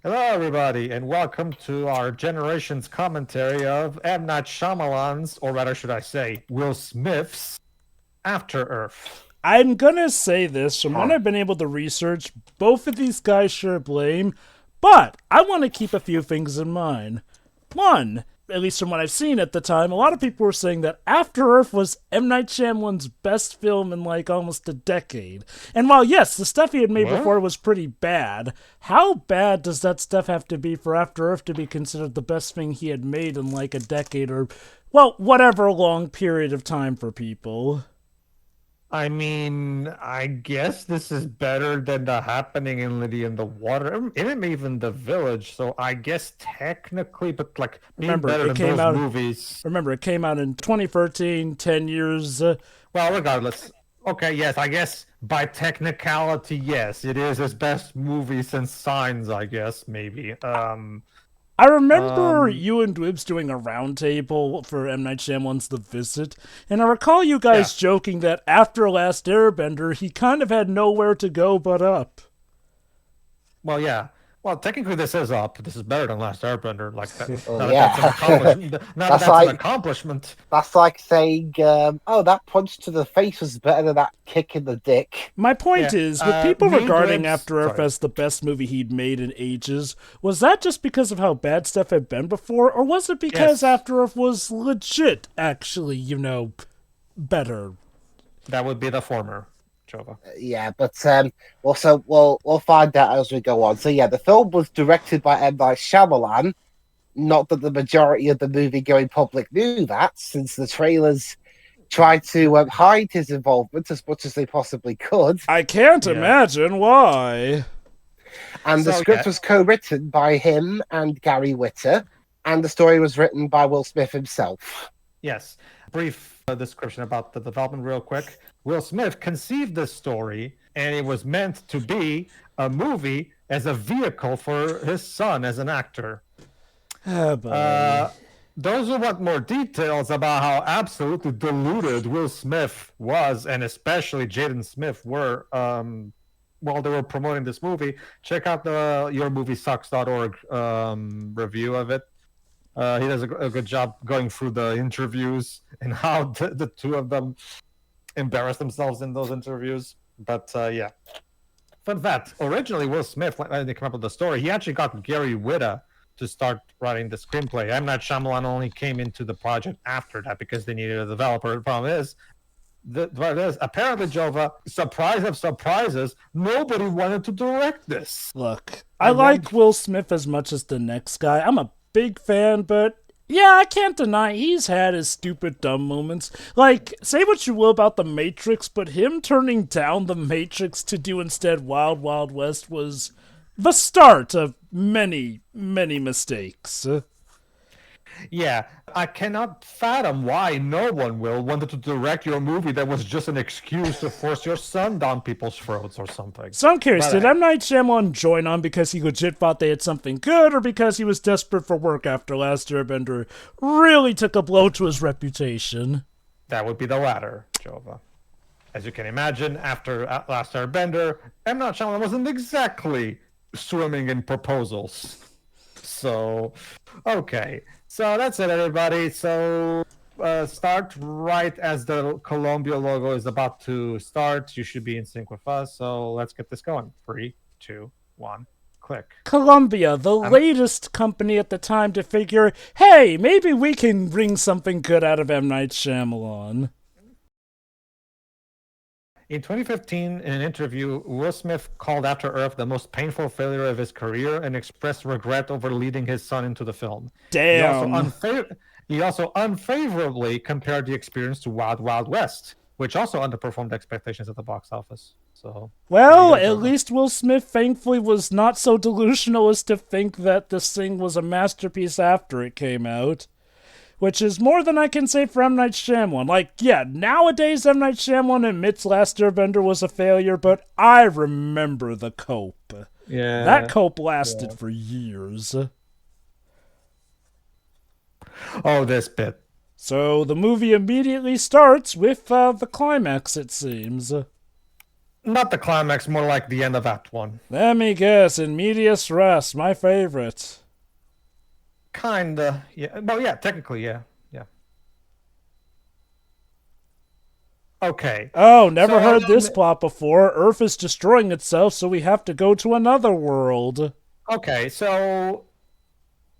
Hello, everybody, and welcome to our Generations commentary of M.Night Shyamalan's, or rather, should I say, Will Smith's After Earth. I'm gonna say this from what I've been able to research, both of these guys share blame, but I want to keep a few things in mind. One, at least from what I've seen at the time, a lot of people were saying that After Earth was M. Night Shyamalan's best film in like almost a decade. And while, yes, the stuff he had made What? before was pretty bad, how bad does that stuff have to be for After Earth to be considered the best thing he had made in like a decade or, well, whatever long period of time for people? I mean, I guess this is better than The Happening in Lydia in the Water, and even The Village, so I guess technically, but like, being Remember, better it than came those out movies. Remember, it came out in 2013, 10 years. Well, regardless. Okay, yes, I guess by technicality, yes, it is his best movie since Signs, I guess, maybe. I remember Um, you and Dwibs doing a roundtable for M. Night Shyamalan's The Visit, and I recall you yeah. guys joking that after Last Airbender, he kind of had nowhere to go but up. Well, yeah. Well, technically, this is up. This is better than Last Airbender. Like that. Well, Now that that's an yeah, accomplishment. Now that that's that's an like accomplishment. that's like saying, "Oh, that punch to the face was better than that kick in the dick." My point Yeah. is, with people Me, regarding Dwebs. After Earth Sorry. as the best movie he'd made in ages, was that just because of how bad stuff had been before, or was it because Yes, After Earth was legit, actually, better? that would be the former, Jova. Yeah, but also we'll find out as we go on. So yeah, the film was directed by M. Night Shyamalan. Not that the majority of the movie-going public knew that, since the trailers tried to hide his involvement as much as they possibly could. I can't Yeah. imagine why. And the So script yeah. was co-written by him and Gary Whitta, and the story was written by Will Smith himself. Yes. Brief description about the development, real quick. Will Smith conceived this story, and it was meant to be a movie as a vehicle for his son as an actor. Oh boy. Uh, those who want more details about how absolutely deluded Will Smith was, and especially Jaden Smith were, while they were promoting this movie, check out the yourmoviesucks.org review of it. He does a good job going through the interviews and how the two of them embarrass themselves in those interviews. But yeah. Fun fact, originally Will Smith, when they came up with the story, he actually got Gary Whitta to start writing the screenplay. M. Night Shyamalan only came into the project after that because they needed a developer. The problem is, apparently, Jova, surprise of surprises, nobody wanted to direct this. Look, I I like wonder. Will Smith as much as the next guy. I'm a big fan, but yeah, I can't deny he's had his stupid dumb moments. Like, say what you will about The Matrix, but him turning down The Matrix to do instead Wild Wild West was the start of many, many mistakes. Yeah, I cannot fathom why no one will wanted to direct your movie that was just an excuse to force your son down people's throats or something. So I'm curious, But did M. Night Shyamalan join on because he legit thought they had something good, or because he was desperate for work after Last Airbender really took a blow to his reputation? that would be the latter, Jova. As you can imagine, after Last Airbender, M. Night Shyamalan wasn't exactly swimming in proposals. So, okay. So that's it, everybody. So, start right as the Columbia logo is about to start. You should be in sync with us. So, let's get this going. Three, two, one, click. Columbia, the Um, latest company at the time to figure, hey, maybe we can bring something good out of M. Night Shyamalan. In 2015, in an interview, Will Smith called After Earth the most painful failure of his career and expressed regret over leading his son into the film. He also, Damn. he also unfavorably compared the experience to Wild Wild West, which also underperformed expectations at the box office. So there you Well, go, at Jova. least Will Smith thankfully was not so delusional as to think that this thing was a masterpiece after it came out. Which is more than I can say for M. Night Shyamalan. Like, yeah, nowadays M. Night Shyamalan admits Last Airbender was a failure, but I remember the cope. That Yeah. cope lasted Yeah. for years. Oh, this bit. So the movie immediately starts with the climax, it seems. Not the climax, more like the end of Act 1. Let me guess, in medias res, my favorite. Kinda, yeah. Well, yeah, technically, yeah. Yeah. Okay. Oh, never So, heard this plot before. Earth is destroying itself, so we have to go to another world. Okay, so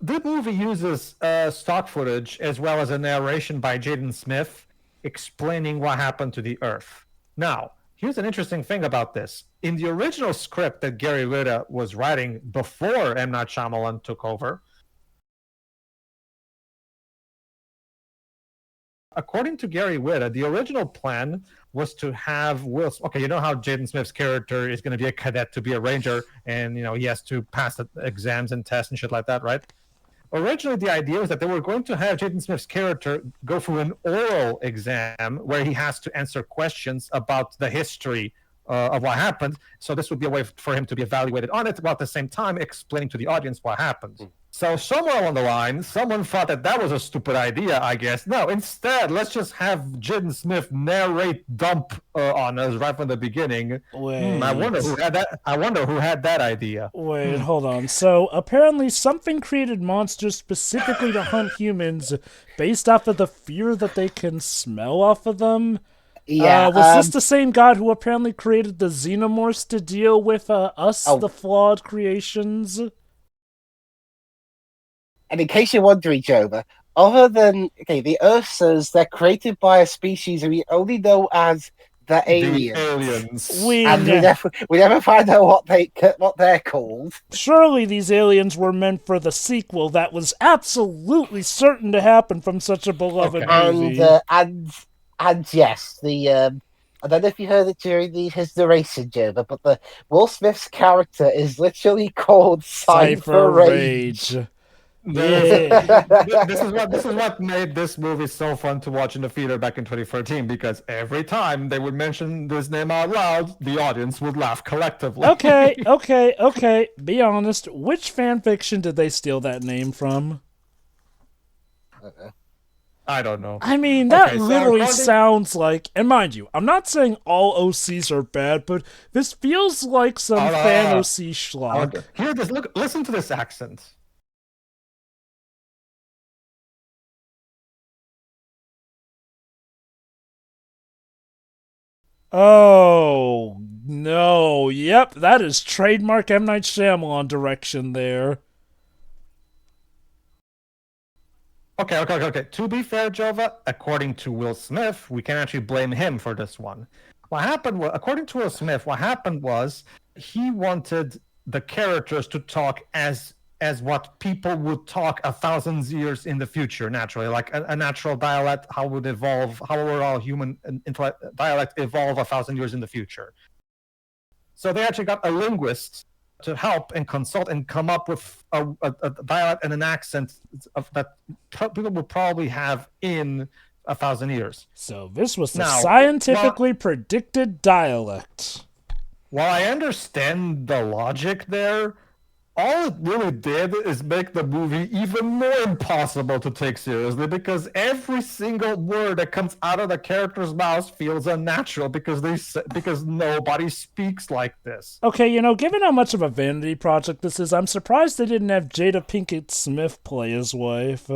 the movie uses stock footage as well as a narration by Jaden Smith explaining what happened to the Earth. Now, here's an interesting thing about this. In the original script that Gary Whitta was writing before M. Night Shyamalan took over, according to Gary Whitta, the original plan was to have Will. Okay, you know how Jaden Smith's character is going to be a cadet to be a ranger, and he has to pass the exams and tests and shit like that, right? Originally, the idea was that they were going to have Jaden Smith's character go through an oral exam where he has to answer questions about the history of what happened. So this would be a way for him to be evaluated on it, while at the same time explaining to the audience what happened. So somewhere along the line, someone thought that was a stupid idea, I guess. No, instead, let's just have Jaden Smith narrate dump on us right from the beginning. Wait. I wonder who had that. I wonder who had that idea. Wait, hold on. So apparently something created monsters specifically to hunt humans based off of the fear that they can smell off of them? Yeah. Was this the same god who apparently created the xenomorphs to deal with us, the flawed creations? And in case you're wondering, Jova, other than the Ursas, they're created by a species we only know as the aliens. The aliens. And we never find out what they're called. Surely these aliens were meant for the sequel that was absolutely certain to happen from such a beloved movie. And yes, I don't know if you heard it during his narration, Jova, but the Will Smith's character is literally called Cypher Rage. Yeah. This is what made this movie so fun to watch in the theater back in 2013, because every time they would mention this name out loud, the audience would laugh collectively. Okay. Be honest. Which fan fiction did they steal that name from? I don't know. I mean, that literally sounds like, and mind you, I'm not saying all OCs are bad, but this feels like some fan OC schlock. Hear this. Listen to this accent. Oh, no. Yep, that is trademark M. Night Shyamalan direction there. Okay. To be fair, Jova, according to Will Smith, we can actually blame him for this one. What happened was, according to Will Smith, he wanted the characters to talk as what people would talk 1,000 years in the future, naturally, like a natural dialect. How would all human dialect evolve 1,000 years in the future? So they actually got a linguist to help and consult and come up with a dialect and an accent that people will probably have in 1,000 years. So this was the scientifically predicted dialect. While I understand the logic there, all it really did is make the movie even more impossible to take seriously, because every single word that comes out of the character's mouth feels unnatural because nobody speaks like this. Okay, given how much of a vanity project this is, I'm surprised they didn't have Jada Pinkett Smith play his wife.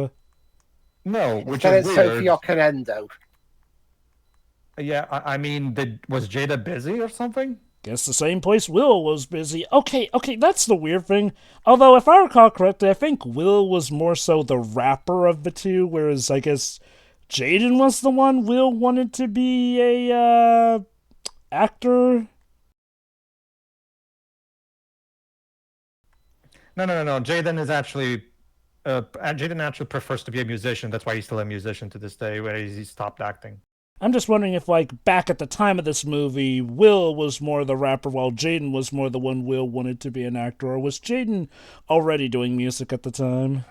No, which is weird. Sophie Okonedo. Yeah, I mean, was Jada busy or something? Guess the same place Will was busy. Okay, that's the weird thing. Although, if I recall correctly, I think Will was more so the rapper of the two, whereas I guess Jaden was the one Will wanted to be a actor. No. Jaden is actually Jaden actually prefers to be a musician. That's why he's still a musician to this day, where he stopped acting. I'm just wondering if, back at the time of this movie, Will was more the rapper while Jaden was more the one Will wanted to be an actor, or was Jaden already doing music at the time?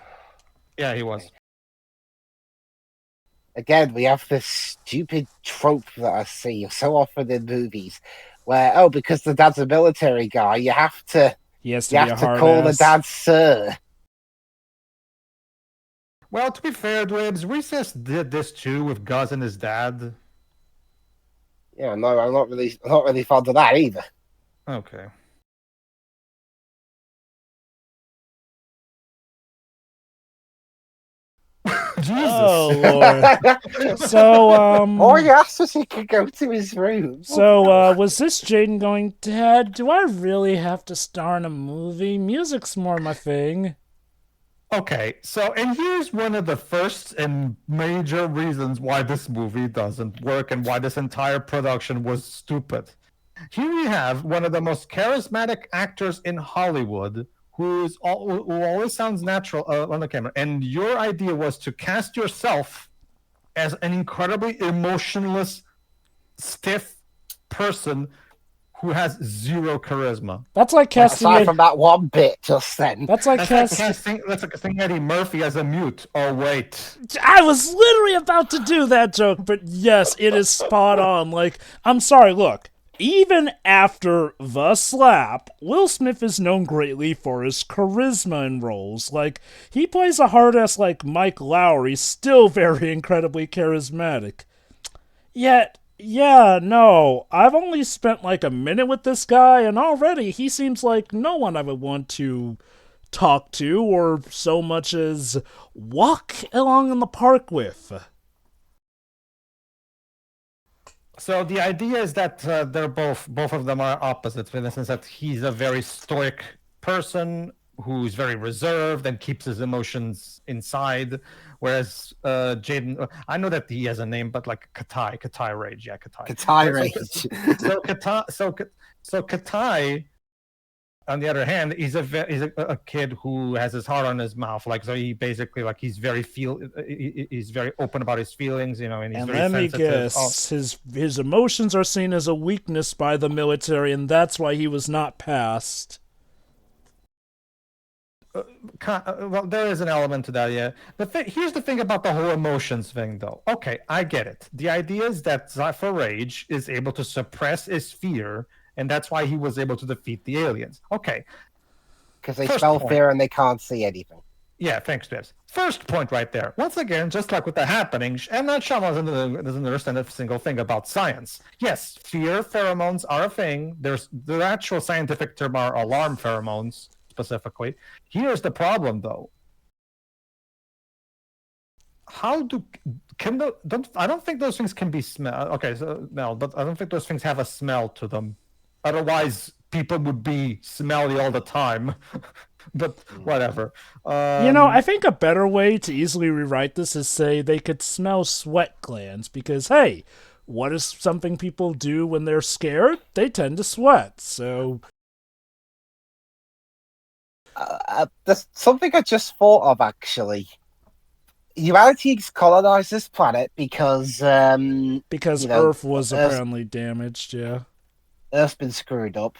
Yeah, he was. Again, we have this stupid trope that I see so often in movies, where, because the dad's a military guy, you have to call the dad sir. Well, to be fair, Dwebs, Recess did this too with Gus and his dad. Yeah, no, I'm not really fond of that either. Okay. Jesus. Oh Lord. So All he asked was he could go to his room. was this Jaden going, Dad, do I really have to star in a movie? Music's more my thing. Okay, so and here's one of the first and major reasons why this movie doesn't work and why this entire production was stupid. Here we have one of the most charismatic actors in Hollywood who always sounds natural on the camera, and your idea was to cast yourself as an incredibly emotionless, stiff person who has zero charisma. That's like casting Aside from that one bit just then. That's like That's like casting Eddie Murphy as a mute. Oh wait. I was literally about to do that joke, but yes, it is spot on. Like, I'm sorry, look. Even after The Slap, Will Smith is known greatly for his charisma in roles. Like, he plays a hard-ass like Mike Lowry, still very incredibly charismatic. Yet, yeah, no, I've only spent like a minute with this guy, and already he seems like no one I would want to talk to or so much as walk along in the park with. So the idea is that they're both of them are opposites in the sense that he's a very stoic person who's very reserved and keeps his emotions inside, whereas Jaden, I know that he has a name, but like Katai Rage, yeah, Katai Rage. So Katai, on the other hand, he's a kid who has his heart on his mouth. Like, so he basically, like, he's very open about his feelings, you know, and he's very sensitive. Let me guess, his emotions are seen as a weakness by the military, and that's why he was not passed. Well, there is an element to that, yeah. Here's the thing about the whole emotions thing, though. Okay, I get it. The idea is that Cypher Rage is able to suppress his fear, and that's why he was able to defeat the aliens. Okay. Because they smell fear and they can't see anything. Yeah, thanks, Debs. First point right there. Once again, just like with the happening, M.Night Shyamalan doesn't understand a single thing about science. Yes, fear pheromones are a thing. There's the actual scientific term are alarm pheromones, specifically. Here's the problem, though. I don't think those things can be smelled. Okay, so no, but I don't think those things have a smell to them. Otherwise, people would be smelly all the time. But whatever. I think a better way to easily rewrite this is say they could smell sweat glands because, hey, what is something people do when they're scared? They tend to sweat, so... There's something I just thought of, actually. Humanity colonized this planet because Earth was apparently damaged, yeah. Earth's been screwed up.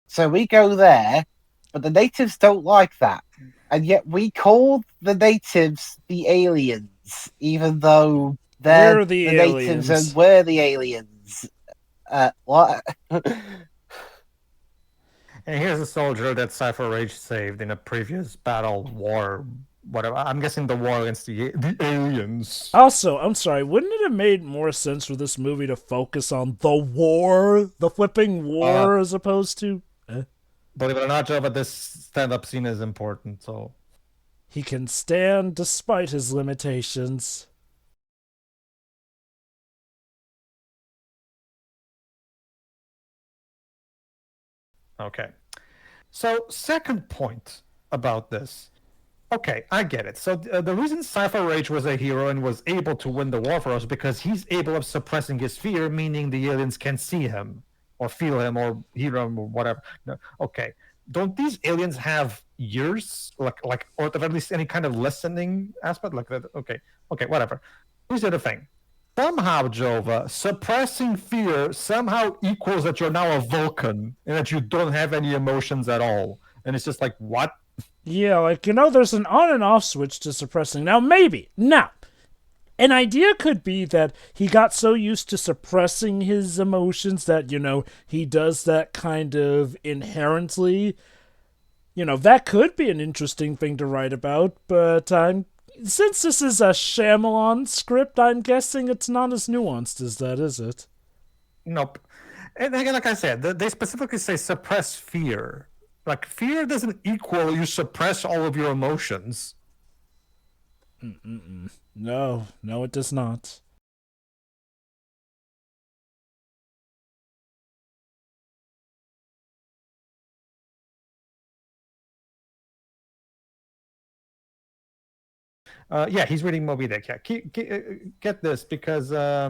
So we go there, but the natives don't like that. And yet we call the natives the aliens, even though they're the natives and we're the aliens. What? And here's a soldier that Cypher Rage saved in a previous battle, war, whatever. I'm guessing the war against the aliens. Also, I'm sorry, wouldn't it have made more sense for this movie to focus on the war, the flipping war, as opposed to... Believe it or not, Joe, but this stand-up scene is important, so... He can stand despite his limitations. Okay. So, second point about this. Okay, I get it. So the reason Cypher Rage was a hero and was able to win the war for us because he's able of suppressing his fear, meaning the aliens can see him or feel him or hear him or whatever. No. Okay. Don't these aliens have ears? Like or at least any kind of listening aspect? Like that? Okay, whatever. Here's the other thing. Somehow, Jova, suppressing fear somehow equals that you're now a Vulcan and that you don't have any emotions at all. And it's just like, what? Yeah, like, there's an on and off switch to suppressing. Now, maybe. Now, an idea could be that he got so used to suppressing his emotions that, he does that kind of inherently. That could be an interesting thing to write about, but since this is a Shyamalan script, I'm guessing it's not as nuanced as that, is it? Nope. And again, like I said, they specifically say suppress fear. Like fear doesn't equal you suppress all of your emotions. No, no, it does not. Yeah, he's reading Moby Dick. Yeah, get this because yeah,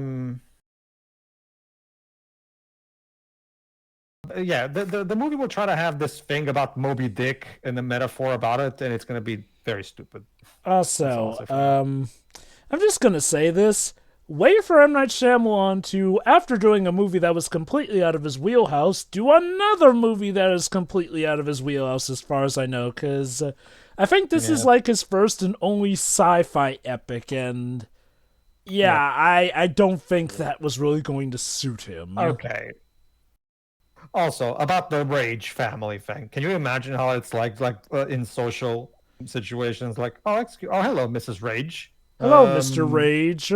the movie will try to have this thing about Moby Dick and the metaphor about it, and it's going to be very stupid. That's all I'll Also, say for now. I'm just gonna say this. Wait for M. Night Shyamalan to, after doing a movie that was completely out of his wheelhouse, do another movie that is completely out of his wheelhouse, as far as I know, because I think this is Yeah. like his first and only sci-fi epic, and yeah, Yep. I don't think that was really going to suit him. Okay. Also, about the Rage family thing, can you imagine how it's like in social situations? Like, oh, hello, Mrs. Rage. Hello, Mr. Um, Rage.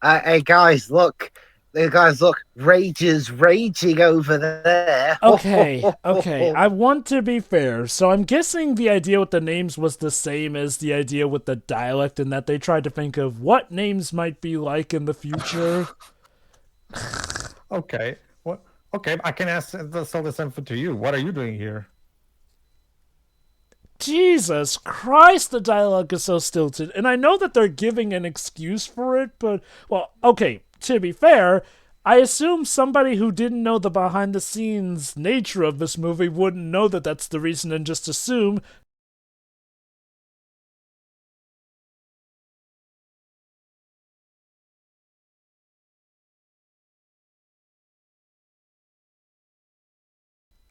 Hey guys, look! Hey guys, look! Rage is raging over there. Okay. I want to be fair. So I'm guessing the idea with the names was the same as the idea with the dialect, in that they tried to think of what names might be like in the future. okay. What? Okay, I can sell this info to you. What are you doing here? Jesus Christ, the dialogue is so stilted. And I know that they're giving an excuse for it, but, well, okay, to be fair, I assume somebody who didn't know the behind the scenes nature of this movie wouldn't know that that's the reason and just assume.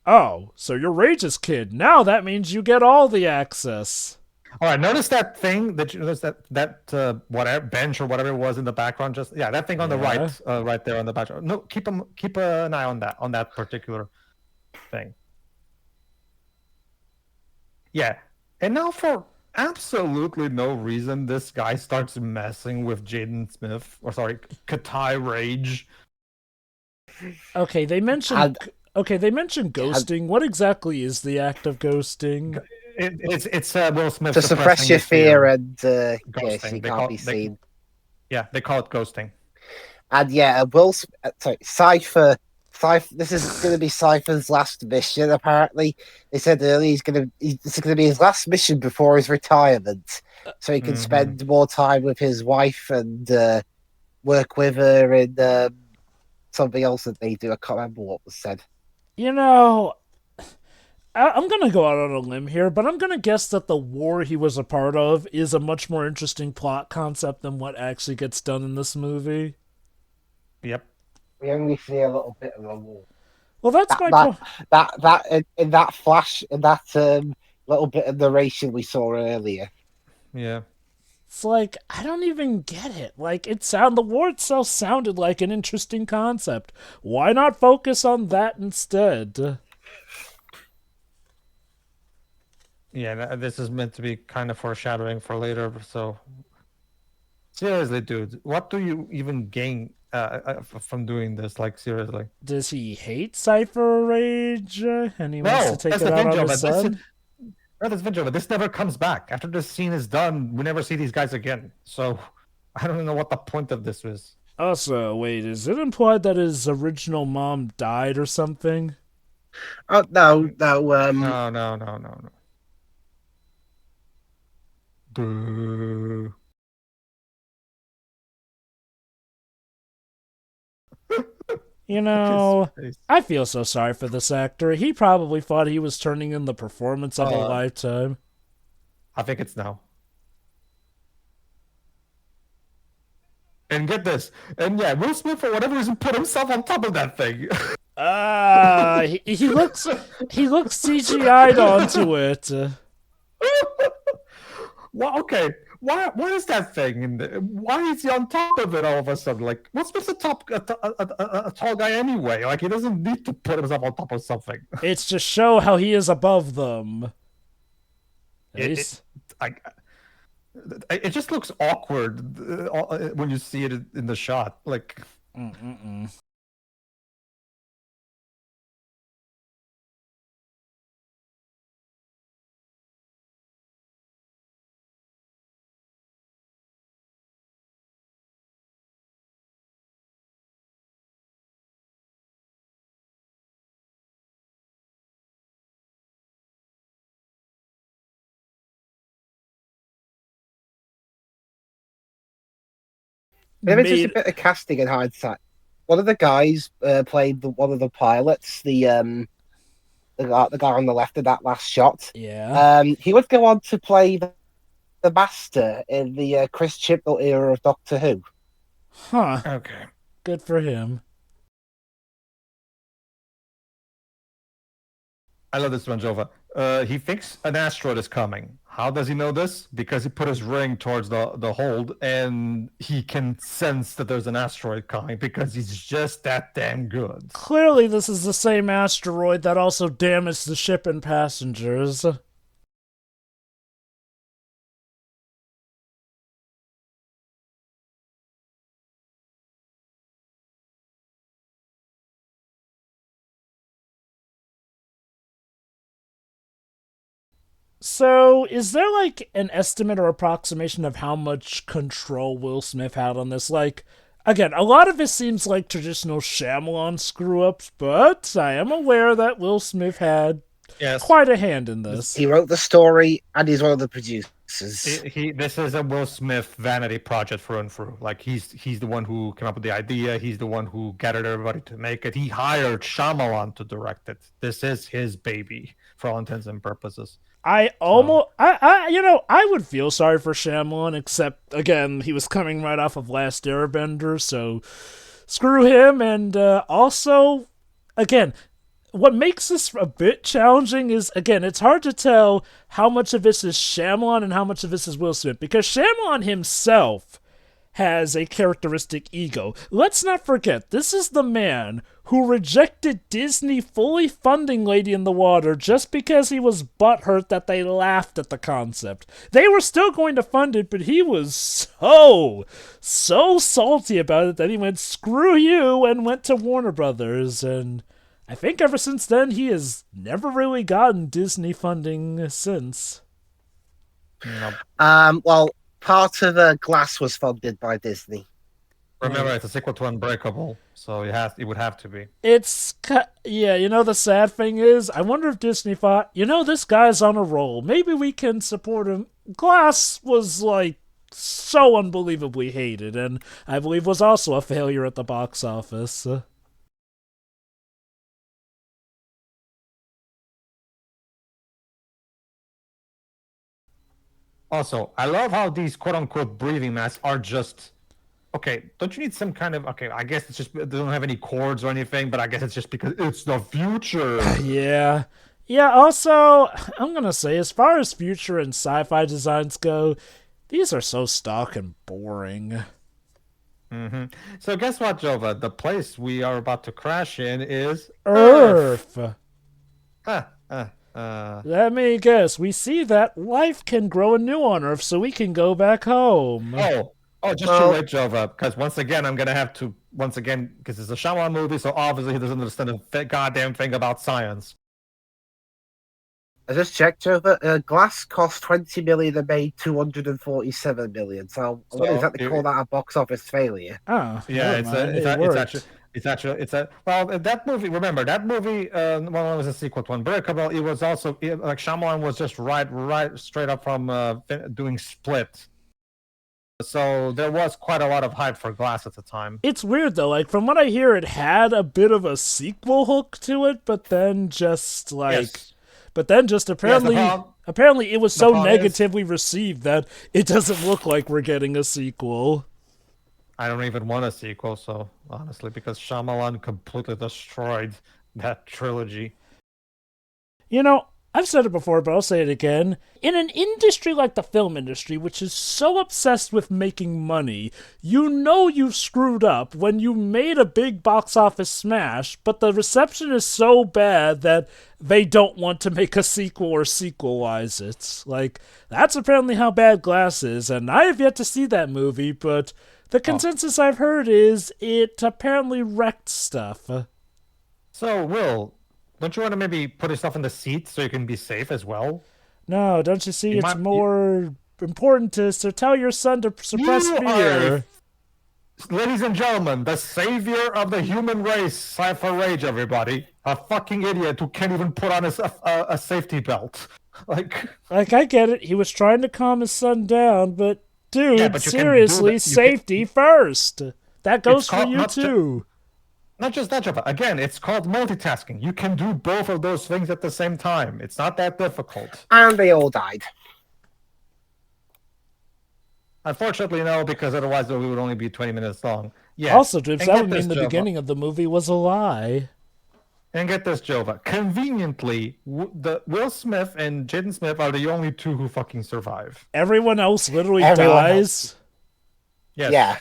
Oh, so you're Rage's kid. Now that means you get all the access. All right, notice that thing that you notice that whatever bench or whatever it was in the background. Just yeah, that thing on the Yeah. right there on the background. No, keep an eye on that particular thing. Yeah, and now for absolutely no reason, this guy starts messing with Jaden Smith, or sorry, Katai Rage. Okay, they mentioned. And, Okay, they mentioned and ghosting. What exactly is the act of ghosting? It's Will Smith to suppress suppressing your his fear. fear and yes, Ghosting. you can't be seen. They call it ghosting. And yeah, sorry, Cypher. This is going to be Cypher's last mission. Apparently, they said earlier this is going to be his last mission before his retirement, so he can spend more time with his wife and work with her in something else that they do. I can't remember what was said. You know, I'm gonna go out on a limb here, but I'm gonna guess that the war he was a part of is a much more interesting plot concept than what actually gets done in this movie. Yep. We only see a little bit of the war. Well, that's That my that point. that in that flash in that little bit of narration we saw earlier. Yeah. It's like I don't even get it. Like the war itself sounded like an interesting concept. Why not focus on that instead? Yeah, this is meant to be kind of foreshadowing for later. So seriously, dude, what do you even gain from doing this? Like seriously. Does he hate Cypher Rage and he wants to No, take that's it the out thing, on Joe. his But this is son? no, that's the thing, Joe. But this never comes back. After this scene is done, we never see these guys again. So I don't know what the point of this is. Also, wait, is it implied that his original mom died or something? Oh no. No. Boo. You Look his know, face. I feel so sorry for this actor. He probably thought he was turning in the performance of a Uh, lifetime. I think it's now. And get this. And yeah, Will Smith for whatever reason put himself on top of that thing. He looks CGI'd onto it. Well, okay. Why is that thing in the, why is he on top of it all of a sudden? Like, Will Smith's a tall guy anyway. Like, he doesn't need to put himself on top of something. It's to show how he is above them. At It, least, I, It just looks awkward when you see it in the shot. Like, Mm-mm-mm. Maybe just a Made bit of casting in hindsight. One of the guys played one of the pilots, the guy on the left of that last shot. yeah. He would go on to play the Master in the Chris Chibnall era of Doctor Who. Huh. okay. Good for him. I love this one, Jova. He thinks an asteroid is coming. How does he know this? Because he put his ring towards the hold, and he can sense that there's an asteroid coming because he's just that damn good. Clearly, this is the same asteroid that also damaged the ship and passengers. So, is there like an estimate or approximation of how much control Will Smith had on this? Like, again, a lot of it seems like traditional Shyamalan screw ups, but I am aware that Will Smith had Yes. quite a hand in this. He wrote the story, and he's one of the producers. This is a Will Smith vanity project through and through. Like he's the one who came up with the idea. He's the one who gathered everybody to make it. He hired Shyamalan to direct it. This is his baby for all intents and purposes. I would feel sorry for Shyamalan, except, again, he was coming right off of Last Airbender, so screw him. And also, again, what makes this a bit challenging is, again, it's hard to tell how much of this is Shyamalan and how much of this is Will Smith, because Shyamalan himself has a characteristic ego. Let's not forget, this is the man who rejected Disney fully funding Lady in the Water just because he was butthurt that they laughed at the concept. They were still going to fund it, but he was so salty about it that he went, screw you, and went to Warner Brothers. And I think ever since then, he has never really gotten Disney funding since. Nope. Well, part of Glass was funded by Disney. Remember, it's a sequel to Unbreakable, so it would have to be. Yeah, the sad thing is, I wonder if Disney thought, this guy's on a roll. Maybe we can support him. Glass was, like, so unbelievably hated, and I believe was also a failure at the box office. Also, I love how these quote-unquote breathing masks are just... Okay, don't you need some kind of... Okay, I guess it's just... They don't have any cords or anything, but I guess it's just because it's the future. Yeah. Yeah, also, I'm gonna say, as far as future and sci-fi designs go, these are so stock and boring. Mm-hmm. So guess what, Jova? The place we are about to crash in is... Earth. Let me guess. We see that life can grow anew on Earth, so we can go back home. Just you wait, Jova, because once again, I'm going to have to... because it's a Shyamalan movie, so obviously he doesn't understand a goddamn thing about science. I just checked over. Glass cost 20 million and made 247 million. So I wouldn't exactly call that a box office failure. Oh, yeah, it's a that movie. Remember that movie? It was a sequel to Unbreakable. It was also like Shyamalan was just right straight up from doing Split. So there was quite a lot of hype for Glass at the time. It's weird though. Like from what I hear, it had a bit of a sequel hook to it, but then just like. Yes. But then just apparently it was so negatively received that it doesn't look like we're getting a sequel. I don't even want a sequel, so honestly, because Shyamalan completely destroyed that trilogy. I've said it before, but I'll say it again. In an industry like the film industry, which is so obsessed with making money, you know you've screwed up when you made a big box office smash, but the reception is so bad that they don't want to make a sequel or sequelize it. Like, that's apparently how bad Glass is, and I have yet to see that movie, but the consensus I've heard is it apparently wrecked stuff. So, Will, don't you want to maybe put yourself in the seat so you can be safe as well? No, don't you see? You It's might- more important to tell your son to suppress You fear. Ladies and gentlemen, the savior of the human race, Cypher Rage, everybody. A fucking idiot who can't even put on a safety belt. Like, I get it. He was trying to calm his son down, but dude, Yeah, but you can do seriously, that- you safety first. That goes It's for called- you not ju- too. not just that, Java. Again, it's called multitasking. You can do both of those things at the same time. It's not that difficult. And they all died. Unfortunately, no, because otherwise we would only be 20 minutes long. Yeah. Also, Drips, And that get would mean this, the Java. beginning of the movie was a lie. And get this, Jova. Conveniently, the Will Smith and Jaden Smith are the only two who fucking survive. Everyone else literally Everyone dies. Yes. Yeah.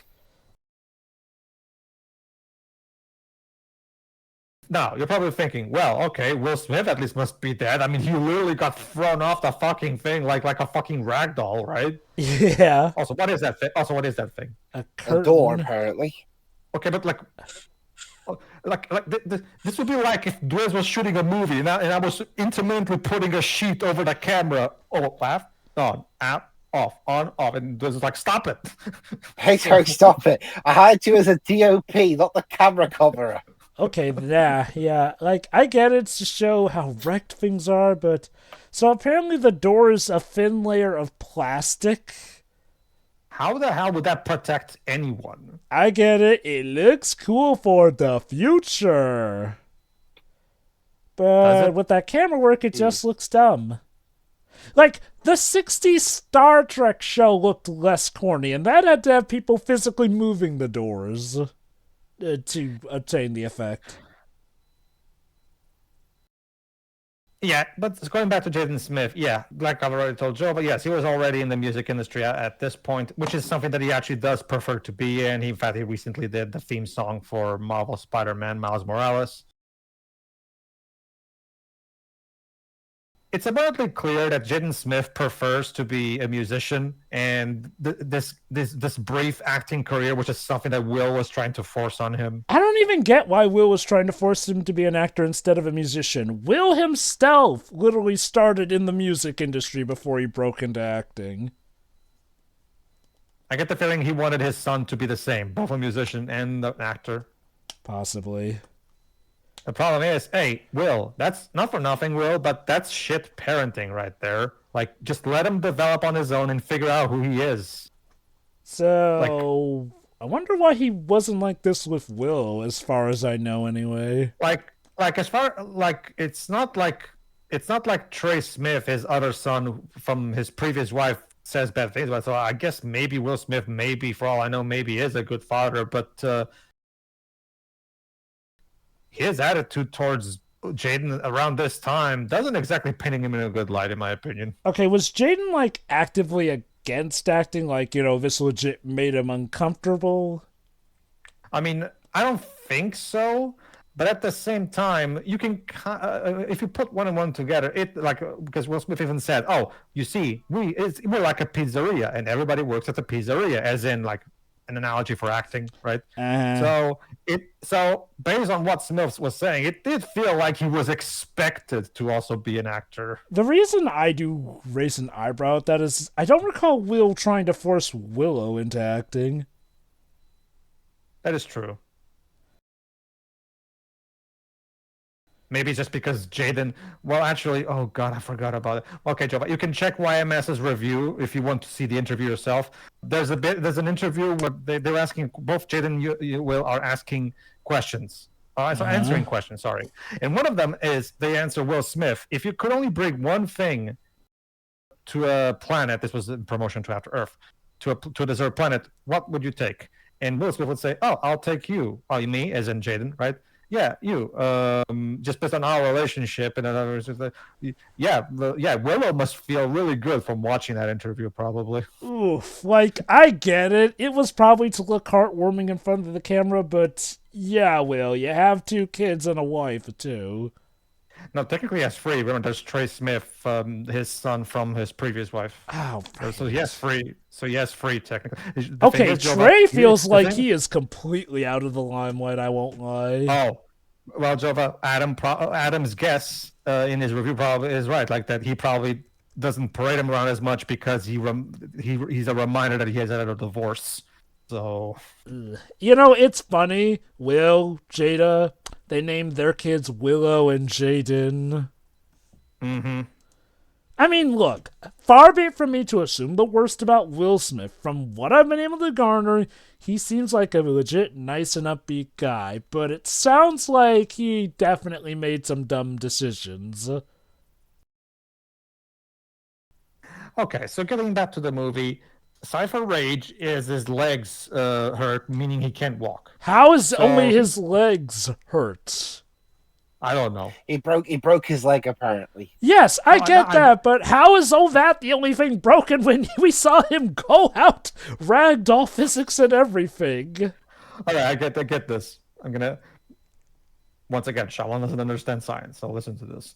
Now, you're probably thinking, well, okay, Will Smith at least must be dead. I mean, he literally got thrown off the fucking thing like a fucking rag doll, right? Yeah. Also, what is that thing? A A door, curtain. apparently. Okay, but this would be like if Dwayne was shooting a movie and I was intermittently putting a sheet over the camera. Oh, laugh, on, out, off, on, off, and Dwayne was like, stop it. Hey, Joe, stop it. I hired you as a DOP, not the camera coverer. Okay, yeah. Like, I get it to show how wrecked things are, but... So apparently the door is a thin layer of plastic. How the hell would that protect anyone? I get it. It looks cool for the future. Does But it? with that camera work, it just looks dumb. Like, the 60s Star Trek show looked less corny, and that had to have people physically moving the doors to obtain the effect. Yeah, but going back to Jaden Smith, yeah, like I've already told Joe, but yes, he was already in the music industry at this point, which is something that he actually does prefer to be in. In fact, he recently did the theme song for Marvel Spider-Man Miles Morales. It's abundantly clear that Jaden Smith prefers to be a musician, and this brief acting career, which is something that Will was trying to force on him. I don't even get why Will was trying to force him to be an actor instead of a musician. Will himself literally started in the music industry before he broke into acting. I get the feeling he wanted his son to be the same, both a musician and an actor. Possibly. The problem is, hey, Will, that's not for nothing, Will, but that's shit parenting right there. Like, just let him develop on his own and figure out who he is. So, I wonder why he wasn't like this with Will, as far as I know, anyway. It's not like Trey Smith, his other son from his previous wife, says bad things about. So I guess maybe Will Smith, maybe for all I know, maybe is a good father, but his attitude towards Jaden around this time doesn't exactly paint him in a good light, in my opinion. Okay, was Jaden, like, actively against acting? Like, this legit made him uncomfortable? I mean, I don't think so, but at the same time, you can if you put one and one together, because Will Smith even said, "Oh, you see, we're like a pizzeria, and everybody works at the pizzeria," as in like an analogy for acting, right? So based on what Smith was saying, it did feel like he was expected to also be an actor. The reason I do raise an eyebrow at that is I don't recall Will trying to force Willow into acting. That is true. Maybe just because Jaden. Well, actually, oh god, I forgot about it. Okay, Jova, you can check YMS's review if you want to see the interview yourself. There's an interview where they're asking, both Jaden and you Will are asking questions. Answering questions, sorry. And one of them is, they answer Will Smith, if you could only bring one thing to a planet, this was a promotion to After Earth, to a desert planet, what would you take? And Will Smith would say, oh, I'll take you. Oh, me, as in Jaden, right? Yeah, you. Just based on our relationship and other, yeah. Willow must feel really good from watching that interview, probably. Oof, like, I get it. It was probably to look heartwarming in front of the camera, but yeah, Will, you have 2 kids and a wife, too. No, technically, he has three. Remember, there's Trey Smith, his son from his previous wife. Oh, So he has three. So he has three technically. The thing okay, is, Jova, Trey feels the like thing- he is completely out of the limelight, I won't lie. Oh, well, Jova, Adam's guess in his review probably is right. Like that, he probably doesn't parade him around as much because he's a reminder that he has had a divorce. So You know, it's funny. Will, Jada, they named their kids Willow and Jaden. mm-hmm. I mean, look, far be it from me to assume the worst about Will Smith. From what I've been able to garner, he seems like a legit nice and upbeat guy, but it sounds like he definitely made some dumb decisions. Okay, so getting back to the movie, Cypher Rage is his legs hurt, meaning he can't walk. How is So- only his legs hurt? I don't know. He broke his leg apparently. Yes, I No, get I- that, but how is all that the only thing broken when we saw him go out, ragdoll physics and everything? Okay, I get this. I'm gonna once again, Shyamalan doesn't understand science, so listen to this.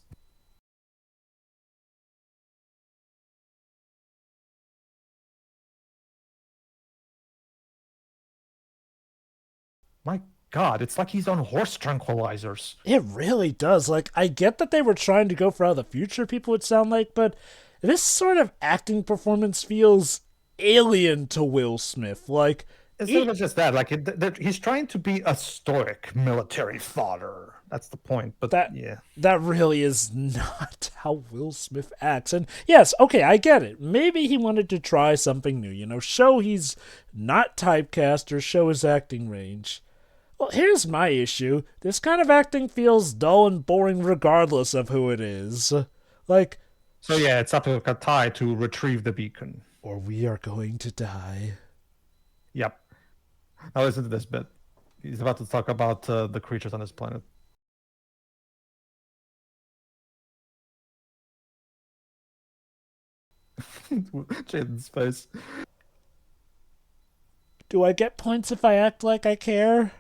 My God, it's like he's on horse tranquilizers. It really does. Like, I get that they were trying to go for how the future people would sound like, but this sort of acting performance feels alien to Will Smith. Like, It's not just that. Like he's trying to be a stoic military fodder. That's the point. But yeah, that really is not how Will Smith acts. And yes, okay, I get it. Maybe he wanted to try something new, you know, show he's not typecast or show his acting range. Well, here's my issue. This kind of acting feels dull and boring regardless of who it is. Like, so yeah, it's up to Katai to retrieve the beacon. or we are going to die. Yep. Now listen to this bit. He's about to talk about the creatures on this planet. Jaden's face. Do I get points if I act like I care?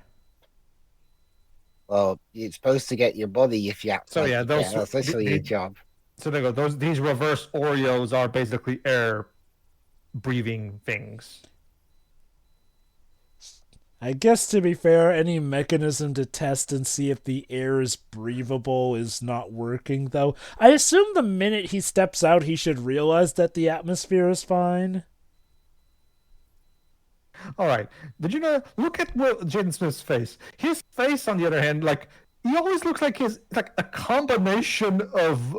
Well, you're supposed to get your body if you act. So like yeah, you those care. That's literally your job. So there you go. These reverse Oreos are basically air breathing things. I guess to be fair, any mechanism to test and see if the air is breathable is not working, though. I assume the minute he steps out, he should realize that the atmosphere is fine. All right. Did you know? Look at Jaden Smith's face. His face, on the other hand, like he always looks like he's like a combination of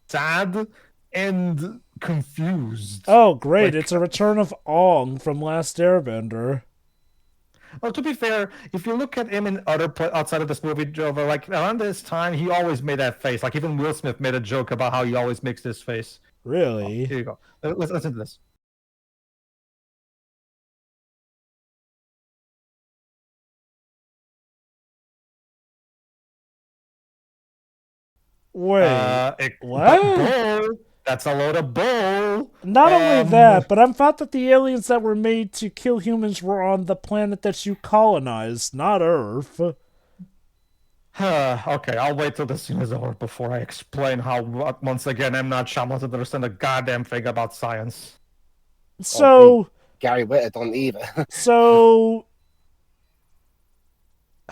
sad and confused. Oh, great. Like- It's a return of Ong from Last Airbender. Well, to be fair, if you look at him in other outside of this movie, Jova, like around this time, he always made that face. Like even Will Smith made a joke about how he always makes this face. Really? Here you go. Let's listen to this. Wait. what? Bull. That's a load of bull. Not only that, but I thought that the aliens that were made to kill humans were on the planet that you colonized, not Earth. Okay, I'll wait till this scene is over before I explain how, once again, M.Night Shyamalan doesn't understand a goddamn thing about science. So, Gary Whitta don't either. so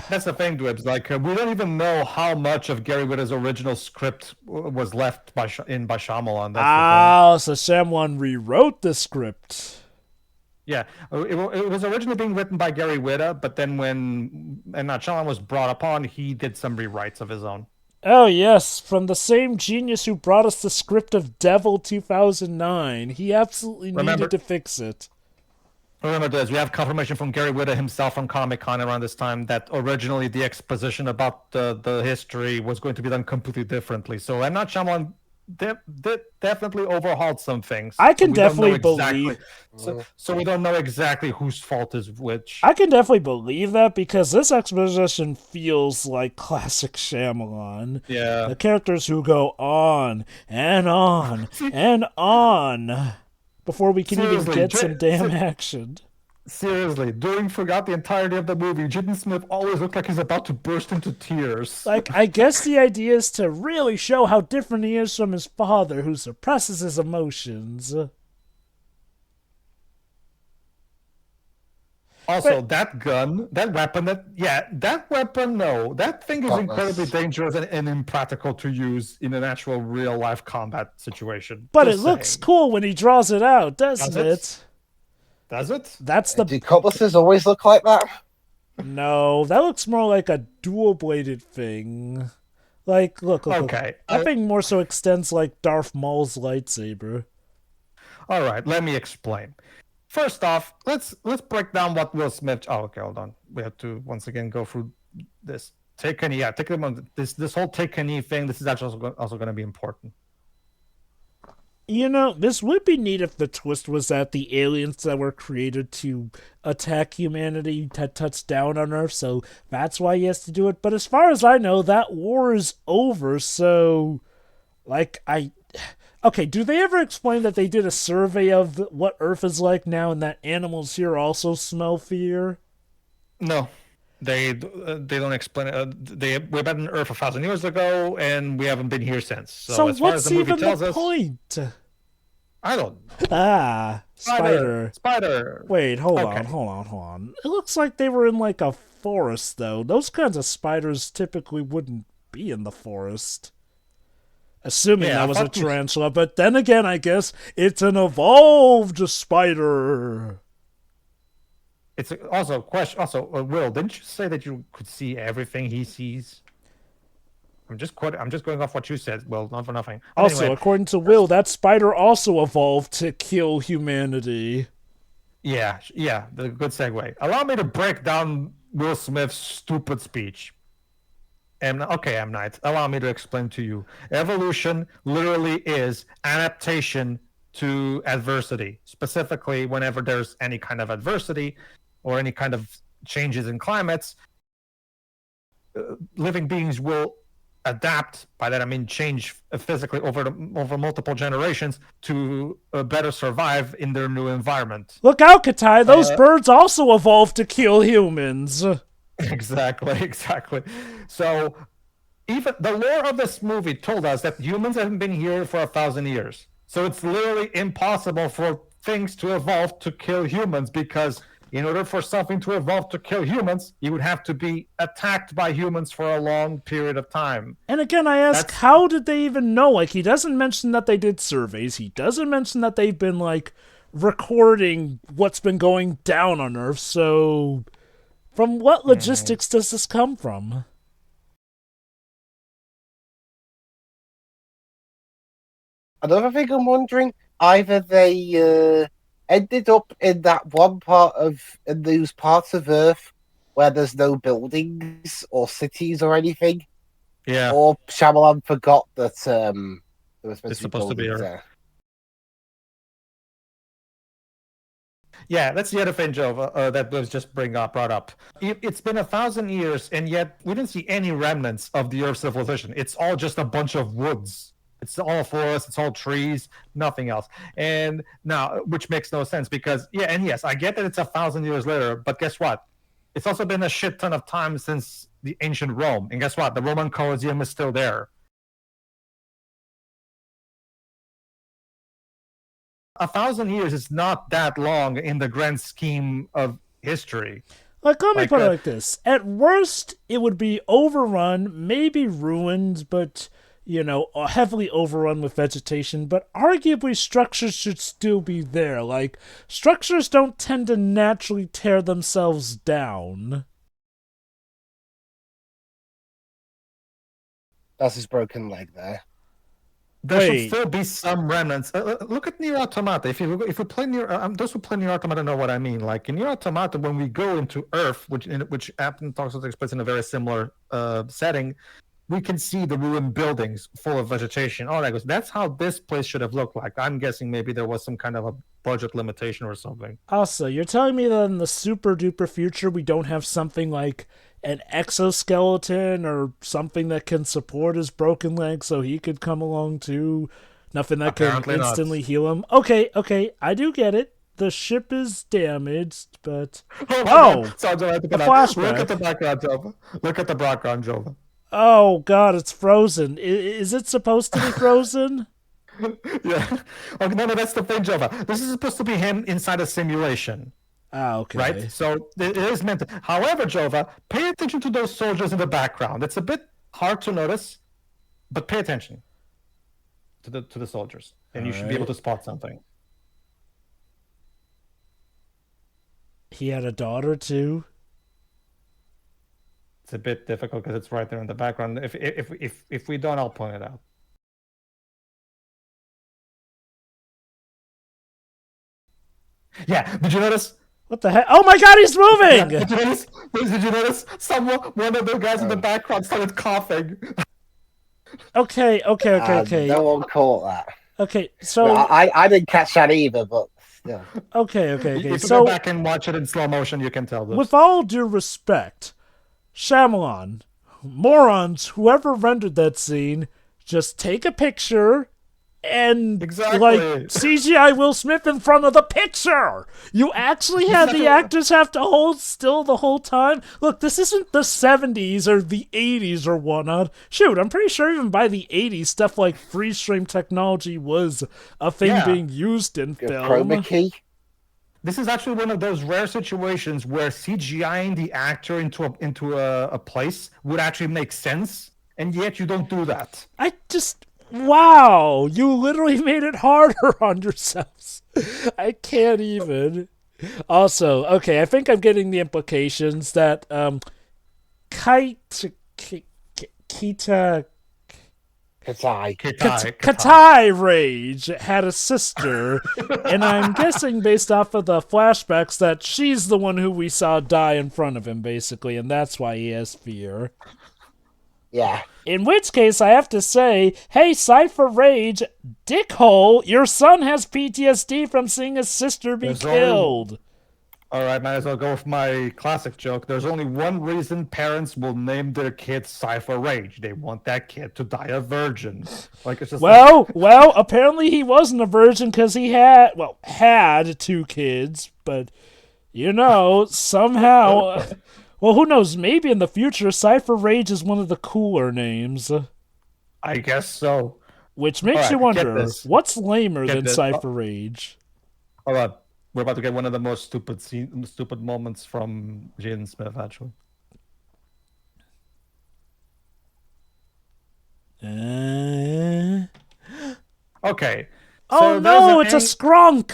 That's the thing, Dwibs. Like, we don't even know how much of Gary Whitta's original script was left by Shyamalan. That's so Shyamalan rewrote the script. Yeah, it was originally being written by Gary Whitta, but then when M.Night Shyamalan was brought upon, he did some rewrites of his own. Oh yes, from the same genius who brought us the script of Devil 2009. He absolutely needed to fix it. Remember this, we have confirmation from Gary Whitta himself from Comic-Con around this time that originally the exposition about the history was going to be done completely differently. So M.Night Shyamalan definitely overhauled some things. I can we don't know definitely exactly. believe. So we don't know exactly whose fault is which. I can definitely believe that because this exposition feels like classic Shyamalan. Yeah. The characters who go on and on and on before we can even Seriously, get some damn action. Seriously, during throughout the entirety of the movie, Jaden Smith always looked like he's about to burst into tears. Like, I guess the idea is to really show how different he is from his father, who suppresses his emotions. Also, that gun, that weapon, no, that thing is incredibly dangerous and impractical to use in an actual real life combat situation. But Just it looks saying. cool when he draws it out, doesn't it? Does it? That's the. Do cutlasses always look like that? No, that looks more like a dual-bladed thing. Like, look. Okay. That thing more so extends like Darth Maul's lightsaber. All right, let me explain. First off, let's break down what Will Smith. Oh, okay, hold on. We have to once again go through this. Take a knee. Yeah, take a moment. This whole take a knee thing. This is actually also going to be important. You know, this would be neat if the twist was that the aliens that were created to attack humanity had touched down on Earth, so that's why he has to do it. But as far as I know, that war is over, so. Okay, do they ever explain that they did a survey of what Earth is like now and that animals here also smell fear? No. They don't explain it. We've been on Earth 1,000 years ago, and we haven't been here since. So as far as what's the movie even tells the us, point? I don't know. Spider. Wait, hold Okay. on. It looks like they were in like a forest, though. Those kinds of spiders typically wouldn't be in the forest. Assuming that was a tarantula, but then again, I guess it's an evolved spider. It's also a question. Also, Will, didn't you say that you could see everything he sees? I'm just going off what you said. Well, not for nothing. But also, anyway, according to Will, that spider also evolved to kill humanity. Yeah, the good segue. Allow me to break down Will Smith's stupid speech. M.Night, allow me to explain to you. Evolution literally is adaptation to adversity. Specifically, whenever there's any kind of adversity or any kind of changes in climates, living beings will adapt. By that I mean change physically over multiple generations to better survive in their new environment. Look out, Katai! Those birds also evolved to kill humans. Exactly. So, even the lore of this movie told us that humans haven't been here for 1,000 years. So it's literally impossible for things to evolve to kill humans, because in order for something to evolve to kill humans, you would have to be attacked by humans for a long period of time. And again, I ask, how did they even know? Like, he doesn't mention that they did surveys. He doesn't mention that they've been, like, recording what's been going down on Earth. So, from what logistics does this come from? Another thing I'm wondering, either they ended up in that one in those parts of Earth where there's no buildings or cities or anything. Yeah. Or Shyamalan forgot that there was supposed to be Earth. there. Yeah, that's the other thing, Joe, that was just brought up. It's been 1,000 years, and yet we didn't see any remnants of the Earth civilization. It's all just a bunch of woods. It's all forests, it's all trees, nothing else. And now, which makes no sense because, yes, I get that it's 1,000 years later, but guess what? It's also been a shit ton of time since the ancient Rome. And guess what? The Roman Colosseum is still there. 1,000 years is not that long in the grand scheme of history. Like, let me put it like this. At worst, it would be overrun, maybe ruined, but, heavily overrun with vegetation, but arguably structures should still be there. Like, structures don't tend to naturally tear themselves down. That's his broken leg there. There should still be some remnants. Look at Nier Automata. If you play Nier, those who play Nier Automata know what I mean. Like in Nier Automata, when we go into Earth, which also takes place in a very similar setting, we can see the ruined buildings full of vegetation. Oh, that goes. That's how this place should have looked like. I'm guessing maybe there was some kind of a budget limitation or something. Also, you're telling me that in the super duper future we don't have something like an exoskeleton or something that can support his broken leg so he could come along too? Nothing that Apparently can not. instantly heal him? Okay, I do get it. The ship is damaged, but... Oh, so the flashback. Look at the background, Jova. Look at the background, Jova. Oh, God, it's frozen. Is it supposed to be frozen? Yeah. Okay, no, that's the thing, Jova. This is supposed to be him inside a simulation. Ah, okay. Right? So it is meant to. However, Jova, pay attention to those soldiers in the background. It's a bit hard to notice, but pay attention to the soldiers, and you should be able to spot something. He had a daughter too. It's a bit difficult because it's right there in the background. If we don't, I'll point it out. Yeah, did you notice? What the heck? Oh my God, he's moving! Yeah, did you notice? One of the guys in the background started coughing. Okay. No one caught that. Okay, so No, I didn't catch that either, but still. Okay. If you So go back and watch it in slow motion, you can tell this. with all due respect, Shyamalan, morons, whoever rendered that scene, just take a picture and Exactly. CGI Will Smith in front of the picture. You actually had the actors have to hold still the whole time. Look, this isn't the 70s or the 80s or whatnot. Shoot, I'm pretty sure even by the 80s, stuff like freeze frame technology was a thing being used in film. Chroma key. This is actually one of those rare situations where CGIing the actor into a place would actually make sense, and yet you don't do that. Wow, you literally made it harder on yourselves. I can't even. Also, okay, I think I'm getting the implications that Katai Rage had a sister, and I'm guessing based off of the flashbacks that she's the one who we saw die in front of him, basically, and that's why he has fear. Yeah. In which case, I have to say, hey, Cypher Rage, dickhole, your son has PTSD from seeing his sister be killed. Alright, might as well go with my classic joke. There's only one reason parents will name their kid Cypher Rage. They want that kid to die a virgin. Like it's just well, apparently he wasn't a virgin because he had 2 kids, but, somehow... Well, who knows? Maybe in the future, Cypher Rage is one of the cooler names. I guess so. Which makes you wonder, what's lamer than Cypher Rage? Hold on. We're about to get one of the most stupid moments from Jaden Smith, actually. Okay. Oh no, it's a skronk!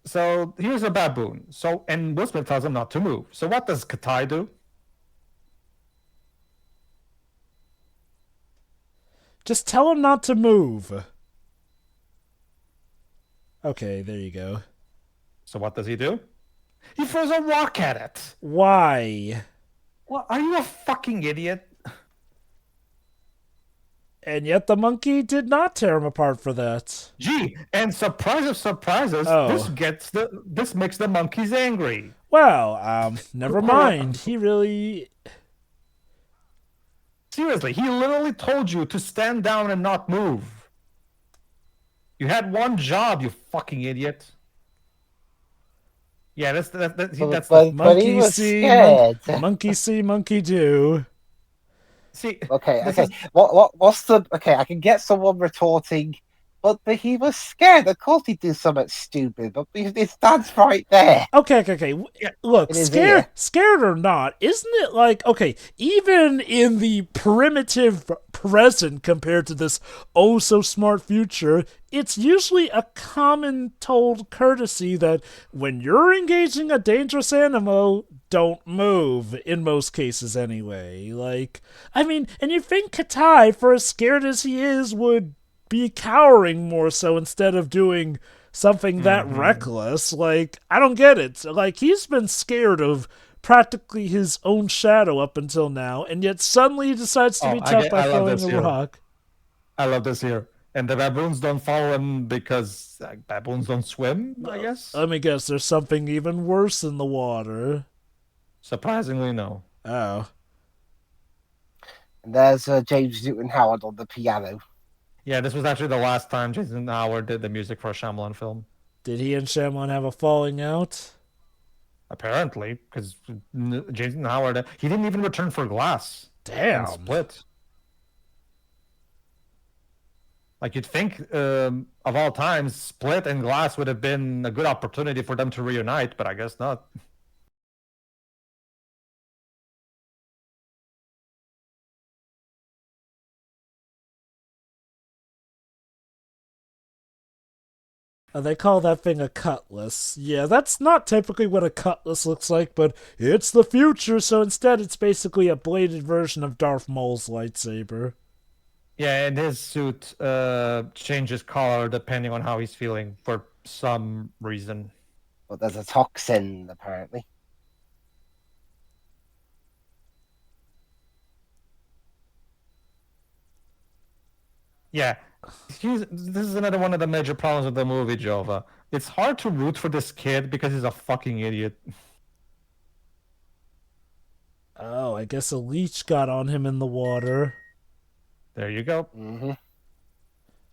So here's a baboon. And Will Smith tells him not to move. So what does Katai do? Just tell him not to move. Okay, there you go. So what does he do? He throws a rock at it. Why? Well, are you a fucking idiot? And yet the monkey did not tear him apart for that. Gee, and surprise of surprises, this makes the monkeys angry. Well, never mind. He really... Seriously, he literally told you to stand down and not move. You had one job, you fucking idiot. Yeah, that's the monkey see, monkey see, monkey do. See, okay. What's the okay? I can get someone retorting, but he was scared. Of course, he'd do something stupid, but his dad's right there. Okay. Look, scared or not, isn't it like even in the primitive present compared to this oh so smart future, it's usually a common told courtesy that when you're engaging a dangerous animal, don't move, in most cases anyway. And you'd think Katai, for as scared as he is, would be cowering more so instead of doing something that reckless. I don't get it. He's been scared of practically his own shadow up until now, and yet suddenly he decides to Oh, be tough by I love throwing this a here. rock. I love this here. And the baboons don't follow him because baboons don't swim, I guess? Let me guess, there's something even worse in the water. Surprisingly, no. Oh. And there's James Newton Howard on the piano. Yeah, this was actually the last time Jason Howard did the music for a Shyamalan film. Did he and Shyamalan have a falling out? Apparently, because Jason Howard, he didn't even return for Glass. Damn. And Split. Like, you'd think, of all times, Split and Glass would have been a good opportunity for them to reunite, but I guess not. They call that thing a cutlass. Yeah, that's not typically what a cutlass looks like, but it's the future, so instead it's basically a bladed version of Darth Maul's lightsaber. Yeah, and his suit changes color depending on how he's feeling for some reason. But there's a toxin, apparently. Yeah, this is another one of the major problems with the movie, Jova. It's hard to root for this kid because he's a fucking idiot. Oh, I guess a leech got on him in the water. There you go. Mm-hmm.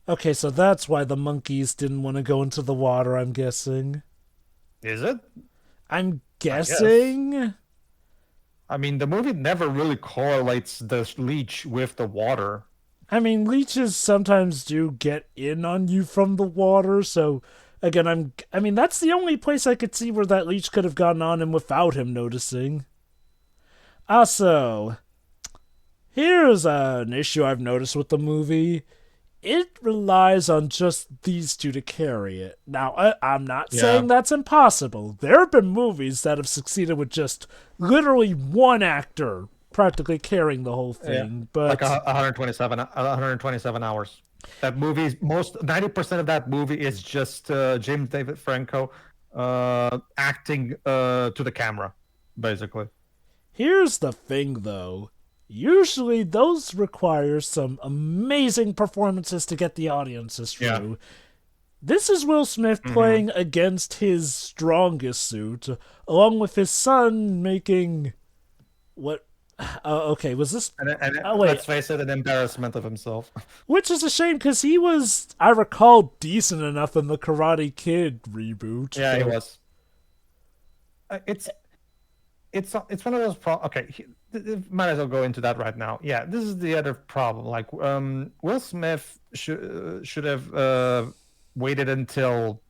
Okay, so that's why the monkeys didn't want to go into the water, I'm guessing. Is it? I'm guessing? I mean, the movie never really correlates the leech with the water. I mean, leeches sometimes do get in on you from the water, so again, I mean, that's the only place I could see where that leech could have gotten on him without him noticing. Also, here's an issue I've noticed with the movie. It relies on just these two to carry it. Now, I'm not saying that's impossible. There have been movies that have succeeded with just literally one actor practically carrying the whole thing, but like 127 hours. That movie's 90% of that movie is just James David Franco acting to the camera, basically. Here's the thing, though. Usually those require some amazing performances to get the audiences through. Yeah. This is Will Smith playing against his strongest suit, along with his son making what? Okay, was this? Let's face it, an embarrassment of himself. Which is a shame because he was, I recall, decent enough in the Karate Kid reboot. Yeah, he was. It's one of those might as well go into that right now. Yeah, this is the other problem. Like, Will Smith should have waited until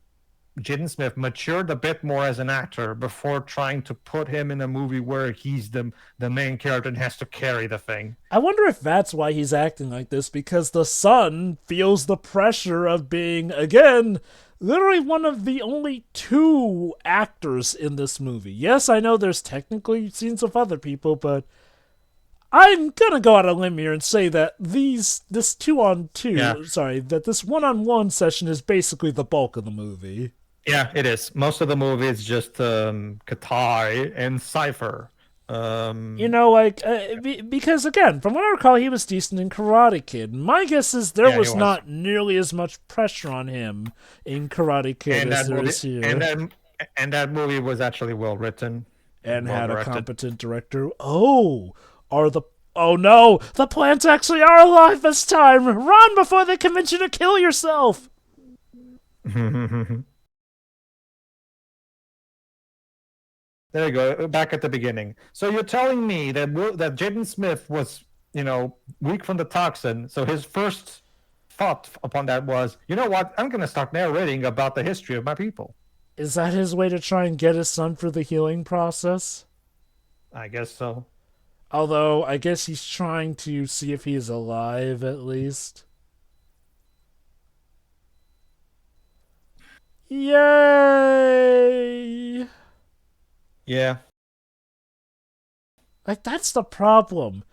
Jaden Smith matured a bit more as an actor before trying to put him in a movie where he's the main character and has to carry the thing. I wonder if that's why he's acting like this, because the son feels the pressure of being, again, literally one of the only two actors in this movie. Yes, I know there's technically scenes with other people, but I'm gonna go out on a limb here and say that this 2-on-2, that this 1-on-1 session is basically the bulk of the movie. Yeah, it is. Most of the movie is just Katai and Cypher. Because again, from what I recall, he was decent in Karate Kid. My guess is there was not nearly as much pressure on him in Karate Kid as there is here. And that movie was actually well written and had a competent director. Oh no! The plants actually are alive this time. Run before they convince you to kill yourself. There you go. Back at the beginning. So you're telling me that Jaden Smith was, weak from the toxin. So his first thought upon that was, you know what? I'm going to start narrating about the history of my people. Is that his way to try and get his son through the healing process? I guess so. Although, I guess he's trying to see if he's alive, at least. Yay! Yeah. Like, that's the problem.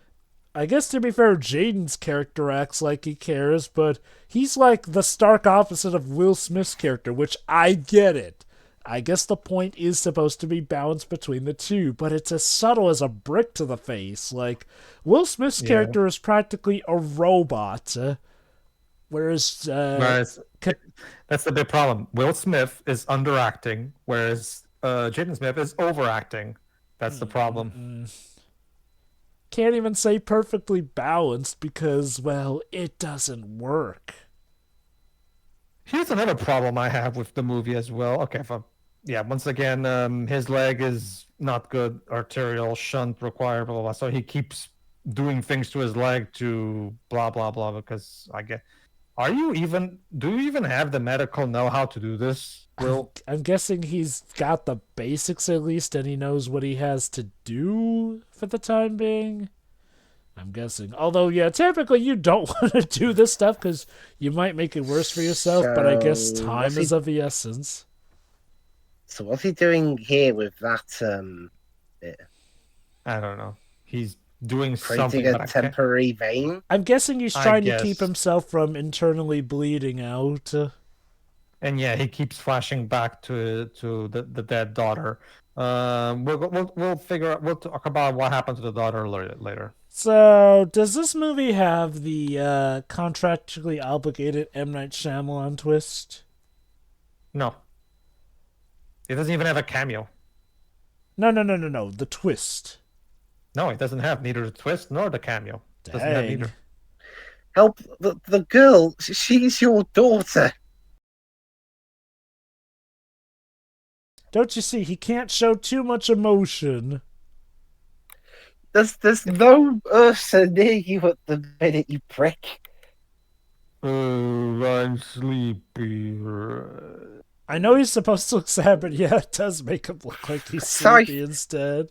I guess, to be fair, Jaden's character acts like he cares, but he's like the stark opposite of Will Smith's character, which I get it. I guess the point is supposed to be balance between the two, but it's as subtle as a brick to the face. Like, Will Smith's Yeah. character is practically a robot, whereas Whereas that's the big problem. Will Smith is underacting, whereas Jaden Smith is overacting. That's the problem. can't even say perfectly balanced because, well, it doesn't work. Here's another problem I have with the movie as well. Okay, once again, his leg is not good. Arterial shunt required, blah, blah, blah. So he keeps doing things to his leg to blah, blah, blah, because I get... do you even have the medical know-how to do this, Will? I'm guessing he's got the basics at least, and he knows what he has to do for the time being. I'm guessing. Although, yeah, typically you don't want to do this stuff because you might make it worse for yourself, but I guess So, time is of the essence. So what's he doing here with that? I don't know. He's doing Creating something, a but I can't... temporary vein? I'm guessing he's I trying to keep guess. himself from internally bleeding out. And yeah, he keeps flashing back to the dead daughter. We'll figure out. We'll talk about what happened to the daughter later. So, does this movie have the contractually obligated M.Night Shyamalan twist? No, it doesn't even have a cameo. No. The twist. No, it doesn't have neither the twist nor the cameo. It doesn't have Dang. neither. Help the girl. She's your daughter. Don't you see? He can't show too much emotion. There's no Ursa near you at the minute, you prick. I'm sleepy. I know he's supposed to look sad, but yeah, it does make him look like he's Sorry. sleepy instead.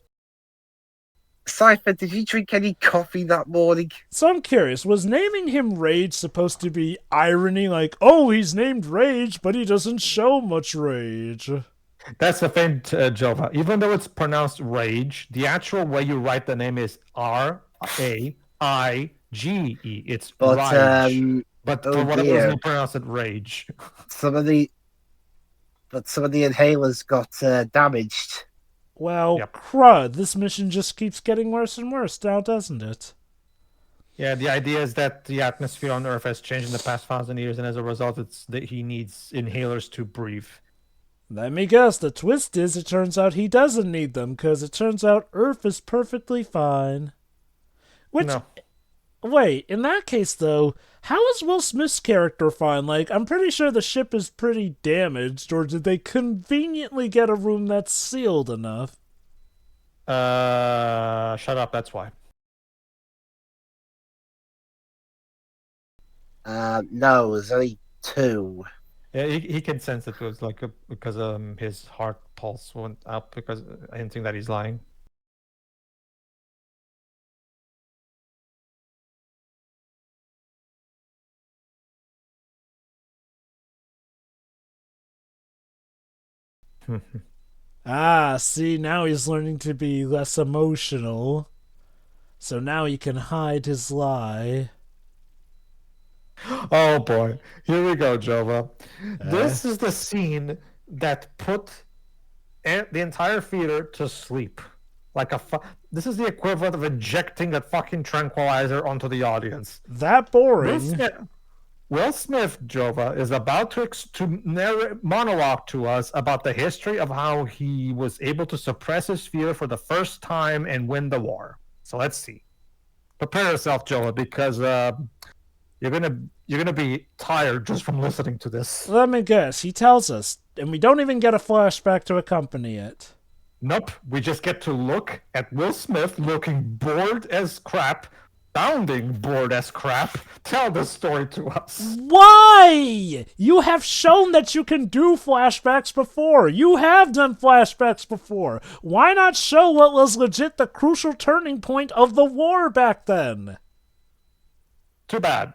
Cypher, did you drink any coffee that morning? So I'm curious, was naming him Rage supposed to be irony? Like, oh, he's named Rage, but he doesn't show much rage. That's the thing, Jova. Even though it's pronounced Rage, the actual way you write the name is Raige. It's But Rage. But oh for whatever dear. reason, you pronounce it Rage. some of the inhalers got damaged. Well, Yep. crud, this mission just keeps getting worse and worse now, doesn't it? Yeah, the idea is that the atmosphere on Earth has changed in the past 1,000 years, and as a result, it's that he needs inhalers to breathe. Let me guess, the twist is it turns out he doesn't need them, because it turns out Earth is perfectly fine. Which, No. wait, in that case though, how is Will Smith's character fine? Like, I'm pretty sure the ship is pretty damaged, or did they conveniently get a room that's sealed enough? Shut up, that's why. No, there's only 2. Yeah, he can sense it was like because his heart pulse went up because hinting that he's lying. Ah, see, now he's learning to be less emotional. So now he can hide his lie. Oh boy, here we go, Jova. This is the scene that put the entire theater to sleep. Like this is the equivalent of injecting a fucking tranquilizer onto the audience. That boring. Will Smith, Jova, is about to narrate monologue to us about the history of how he was able to suppress his fear for the first time and win the war. So let's see. Prepare yourself, Jova, because you're gonna be tired just from listening to this. Let me guess, he tells us, and we don't even get a flashback to accompany it. Nope, we just get to look at Will Smith looking bored as crap, sounding bored as crap, tell the story to us. Why? You have shown that you can do flashbacks before. You have done flashbacks before. Why not show what was legit the crucial turning point of the war back then? Too bad.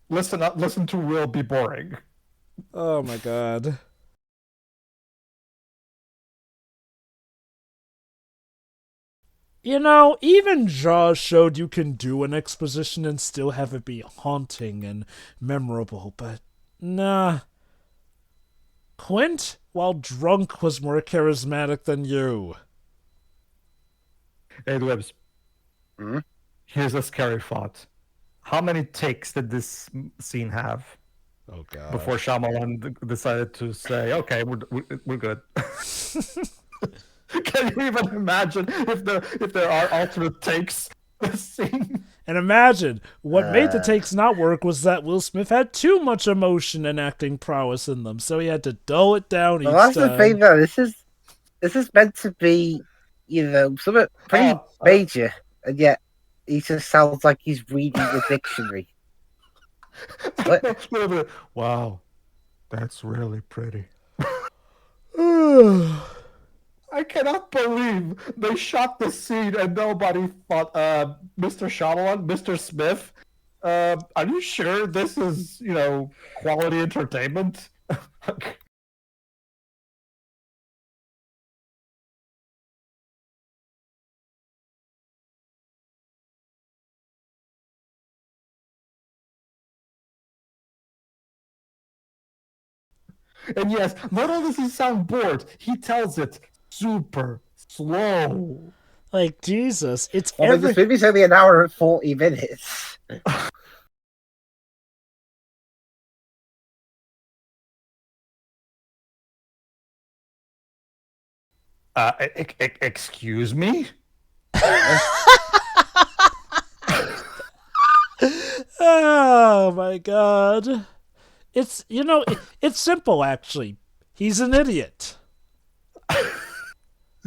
Listen to Will be boring. Oh my god. You know, even Jaws showed you can do an exposition and still have it be haunting and memorable, but nah. Quint, while drunk was more charismatic than you. Hey, Dwebs, Hmm? here's a scary thought. How many takes did this scene have Oh before gosh. Shyamalan decided to say, "Okay, we're good"? Can you even imagine if there are alternate takes for this scene? And imagine, what made the Uh, takes not work was that Will Smith had too much emotion and acting prowess in them, so he had to dull it down well, each that's the thing, time. though. This is meant to be, something Uh, pretty uh, major, and yet he just sounds like he's reading a dictionary. What? wow, that's really pretty. Oh, I cannot believe they shot the scene and nobody thought, Mr. Shyamalan, Mr. Smith, are you sure this is, quality entertainment? And yes, not only does he sound bored, he tells it super slow. like Jesus, it's I mean, this movie's only an hour and 40 minutes. Excuse me? Oh my god. It's simple actually. He's an idiot.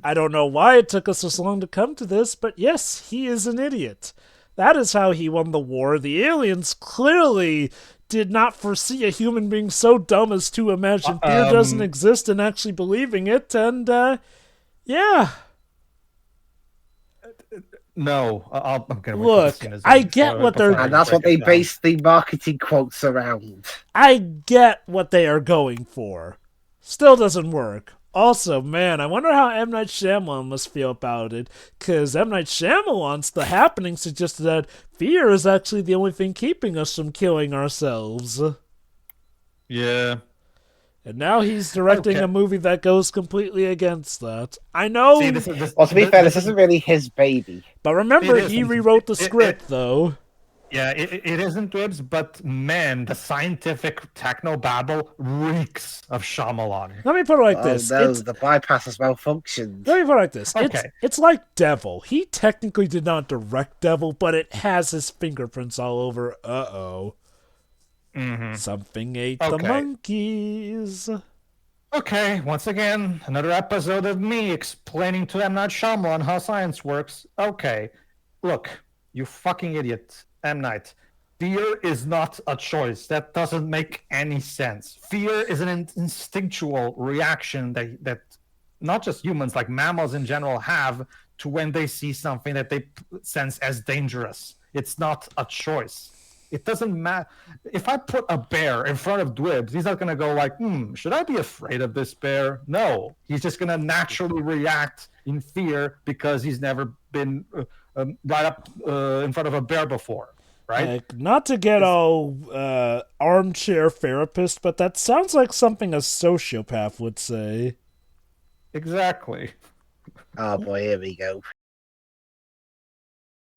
I don't know why it took us so long to come to this, but yes, he is an idiot. That is how he won the war. The aliens clearly did not foresee a human being so dumb as to imagine fear doesn't exist and actually believing it, and, yeah. No, I'm gonna wait for the Look, scene. I get what they're- And that's what they base the marketing quotes around. I get what they are going for. Still doesn't work. Also, man, I wonder how M.Night Shyamalan must feel about it, because M.Night Shyamalan's The Happening suggested that fear is actually the only thing keeping us from killing ourselves. Yeah. And now he's directing Okay. a movie that goes completely against that. I know, See, this, Well, to be fair, this this isn't really his baby. but remember, It he isn't. rewrote the script, though. Yeah, it isn't Dibs, but man, the scientific techno babble reeks of Shyamalan. Let me put it like Oh this. no, the bypass has malfunctioned. Let me put it like this. Okay. It's like Devil. He technically did not direct Devil, but it has his fingerprints all over. Uh-oh. Something ate the Okay. monkeys. Okay, once again, another episode of me explaining to M. Night Shyamalan how science works. Okay, look, you fucking idiot, M. Night. Fear is not a choice. That doesn't make any sense. Fear is an instinctual reaction that not just humans, like mammals in general, have to when they see something that they sense as dangerous. It's not a choice. It doesn't matter. If I put a bear in front of Dwibs, he's not going to go like, should I be afraid of this bear? No. He's just going to naturally react in fear because he's never been right up in front of a bear before, right? Like, not to get all armchair therapist, but that sounds like something a sociopath would say. Exactly. Oh boy, here we go.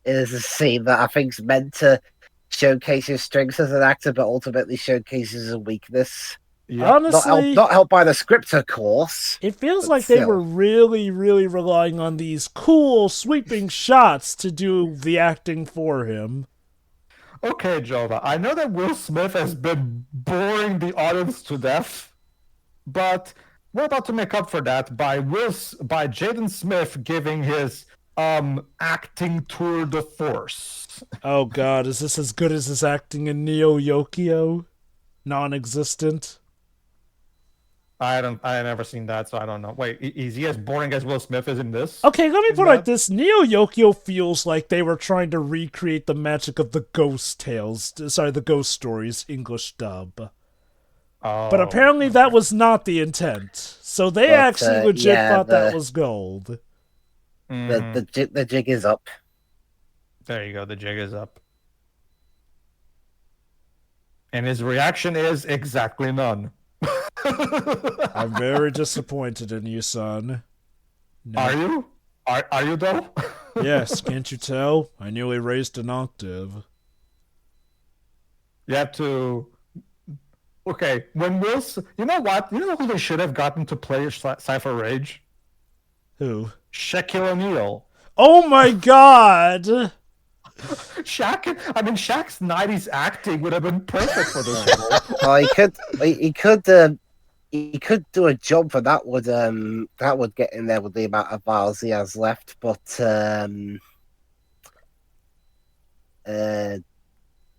It is a scene that I think's meant to showcase his strengths as an actor, but ultimately showcases his weakness. Yep. Honestly, Not helped by the script, of course. it feels but like they still. were really, really relying on these cool, sweeping shots to do the acting for him. Okay, Jova, I know that Will Smith has been boring the audience to death, but we're about to make up for that by Jaden Smith giving his acting tour de force. Oh god, is this as good as his acting in Neo Yokio? Non-existent. I never seen that, so I don't know. Wait, is he as boring as Will Smith is in this? Okay, let me In put it like that? this. Neo Yokio feels like they were trying to recreate the magic of the ghost tales. Sorry, the ghost stories, English dub. Oh, But apparently that was not the intent. So they But, actually legit yeah, thought that was gold. The jig is up. There you go. The jig is up. And his reaction is exactly none. I'm very disappointed in you, son. No. Are you? Are you though? Yes, can't you tell? I nearly raised an octave. You have to. Okay, when you know what? You know who they should have gotten to play Cypher Rage? Who? Shaquille O'Neal. Oh my god! Shaq's '90s acting would have been perfect for this role. Well, he could do a job, but that would get in there with the amount of miles he has left. But he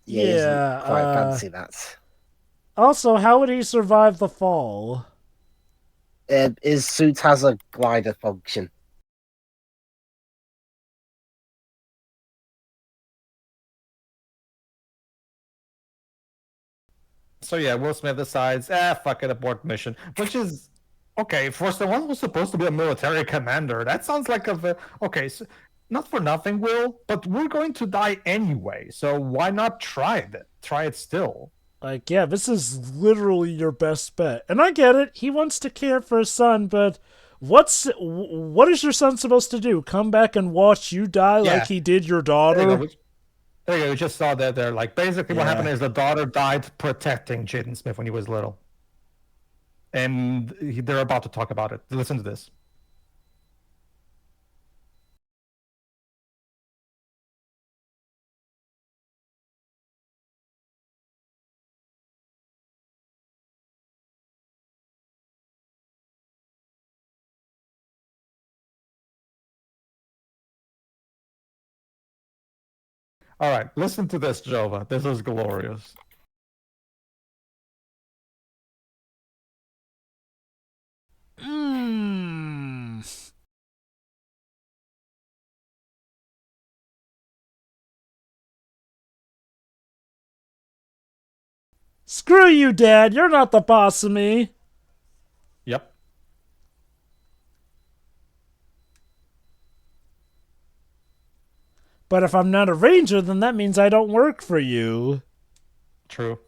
isn't quite fancy that. Also, how would he survive the fall? His suit has a glider function. So yeah, Will Smith decides, fuck it, abort mission, which is okay for someone who's supposed to be a military commander. That sounds like okay. So, not for nothing, Will, but we're going to die anyway. So why not try it? Try it still. Like, yeah, this is literally your best bet. And I get it. He wants to care for his son, but what is your son supposed to do? Come back and watch you die like he did your daughter? There you go. We just saw that there. Like, basically what happened is the daughter died protecting Jaden Smith when he was little. And they're about to talk about it. Listen to this. All right, listen to this, Jova. This is glorious. Screw you, Dad. You're not the boss of me. Yep. But if I'm not a ranger, then that means I don't work for you. True.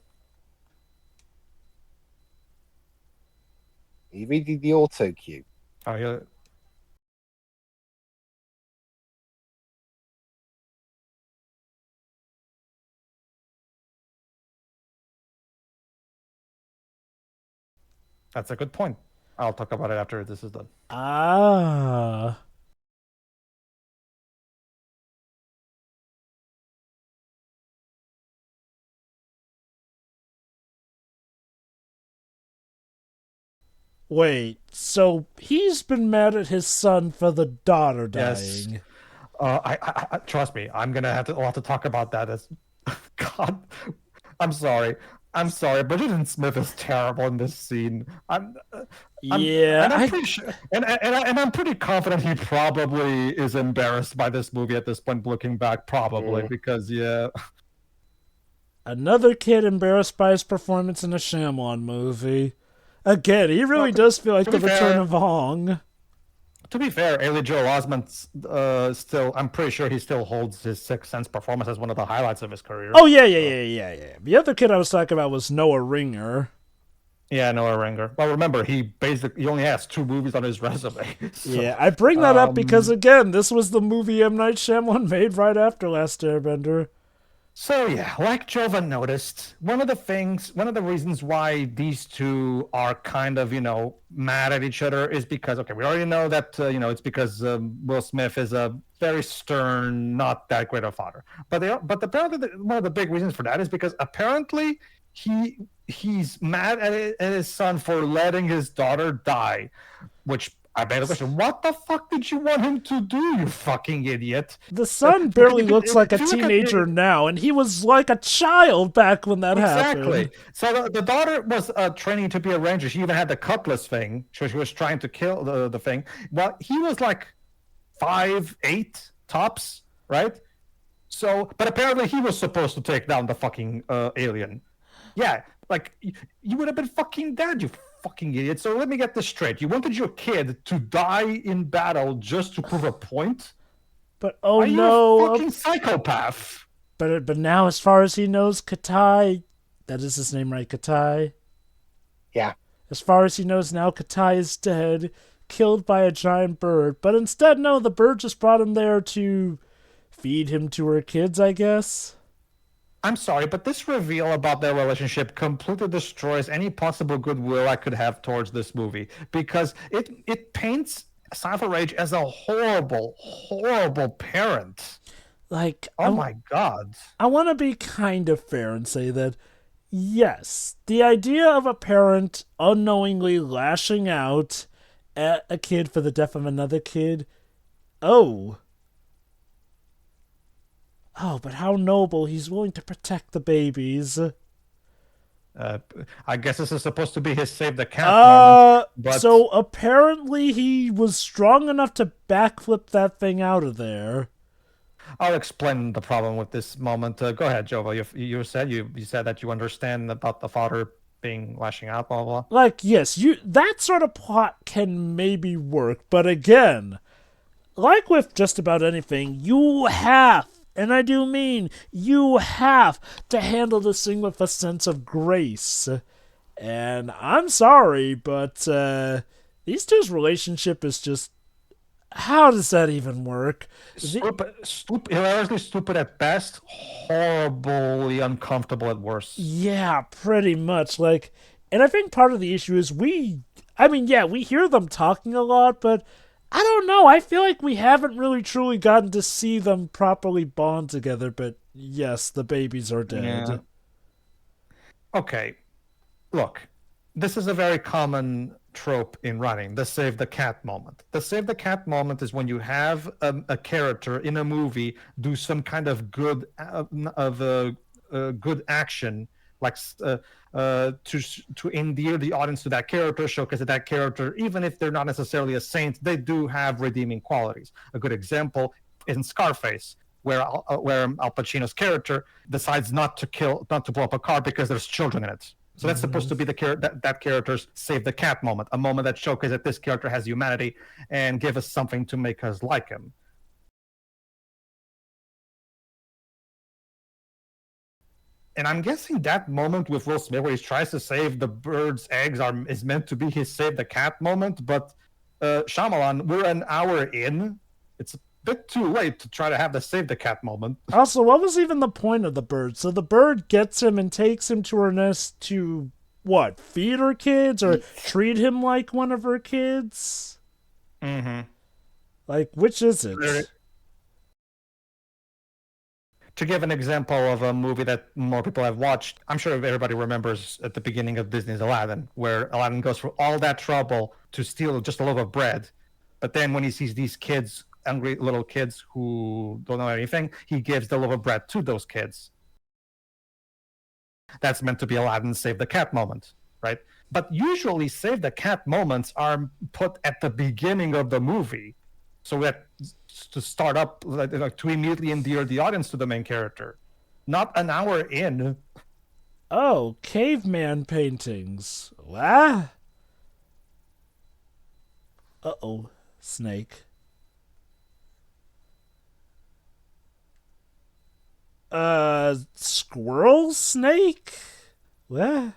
Are you reading the auto cue? Oh, yeah. That's a good point. I'll talk about it after this is done. Ah. Wait, so he's been mad at his son for the daughter dying. Yes. I trust me. I'm gonna have to talk about that. As God, I'm sorry. I'm sorry, but Jaden Smith is terrible in this scene. I'm pretty sure, and I'm pretty confident he probably is embarrassed by this movie at this point, looking back, probably because Another kid embarrassed by his performance in a Shyamalan movie. Again, he really does feel like the return of Hong. To be fair, Haley Joel Osment still, I'm pretty sure he still holds his Sixth Sense performance as one of the highlights of his career. Oh, yeah. The other kid I was talking about was Noah Ringer. Yeah, Noah Ringer. Well, remember, he only has 2 movies on his resume. So, yeah, I bring that up because, again, this was the movie M. Night Shyamalan made right after Last Airbender. So yeah, like Jova noticed, one of the reasons why these two are kind of, mad at each other is because, okay, we already know that, it's because Will Smith is a very stern, not that great a father. But apparently one of the big reasons for that is because apparently he's mad at his son for letting his daughter die, which I made a question. What the fuck did you want him to do, you fucking idiot? The son barely looks like a teenager now, and he was like a child back when that happened. Exactly. So the daughter was training to be a ranger. She even had the cutlass thing. So she was trying to kill the thing. Well, he was like 5'8" tops, right? So, but apparently he was supposed to take down the fucking alien. Yeah, like you would have been fucking dead, you fucking idiot. So let me get this straight. You wanted your kid to die in battle just to prove a point? But Are you a fucking psychopath? But now, as far as he knows, Katai, that is his name, right? Katai? Yeah. As far as he knows now, Katai is dead, killed by a giant bird. But instead, no, the bird just brought him there to feed him to her kids, I guess. I'm sorry, but this reveal about their relationship completely destroys any possible goodwill I could have towards this movie because it paints Cypher Rage as a horrible, horrible parent. Like, Oh my god. I want to be kind of fair and say that, yes, the idea of a parent unknowingly lashing out at a kid for the death of another kid, oh. Oh, but how noble, he's willing to protect the babies. I guess this is supposed to be his save the cat moment. But So apparently he was strong enough to backflip that thing out of there. I'll explain the problem with this moment. Go ahead, Jova. You said that you understand about the father being lashing out, blah blah. Like, yes, that sort of plot can maybe work, but again, like with just about anything, you have, and I do mean you have to handle this thing with a sense of grace. And I'm sorry, but these two's relationship is just, how does that even work? Hilariously stupid at best, horribly uncomfortable at worst. Yeah, pretty much. Like, and I think part of the issue is we hear them talking a lot, but I don't know. I feel like we haven't really truly gotten to see them properly bond together, but yes, the babies are dead. Yeah. Okay, look, this is a very common trope in running, the save the cat moment. The save the cat moment is when you have a character in a movie do some kind of good good action, like to endear the audience to that character, showcase that character, even if they're not necessarily a saint, they do have redeeming qualities. A good example in Scarface, where Al Pacino's character decides not to blow up a car because there's children in it. So that's supposed to be that character's save the cat moment, a moment that showcases that this character has humanity and give us something to make us like him. And I'm guessing that moment with Will Smith where he tries to save the bird's eggs is meant to be his save the cat moment, but Shyamalan, we're an hour in. It's a bit too late to try to have the save the cat moment. Also, what was even the point of the bird? So the bird gets him and takes him to her nest to, what, feed her kids or treat him like one of her kids? Mm-hmm. Like, which is it? To give an example of a movie that more people have watched, I'm sure everybody remembers at the beginning of Disney's Aladdin, where Aladdin goes through all that trouble to steal just a loaf of bread. But then when he sees these kids, hungry little kids who don't know anything, he gives the loaf of bread to those kids. That's meant to be Aladdin's save the cat moment, right? But usually save the cat moments are put at the beginning of the movie. So we have to start up, like to immediately endear the audience to the main character. Not an hour in. Oh, caveman paintings. What? Uh-oh, snake. Squirrel snake? What?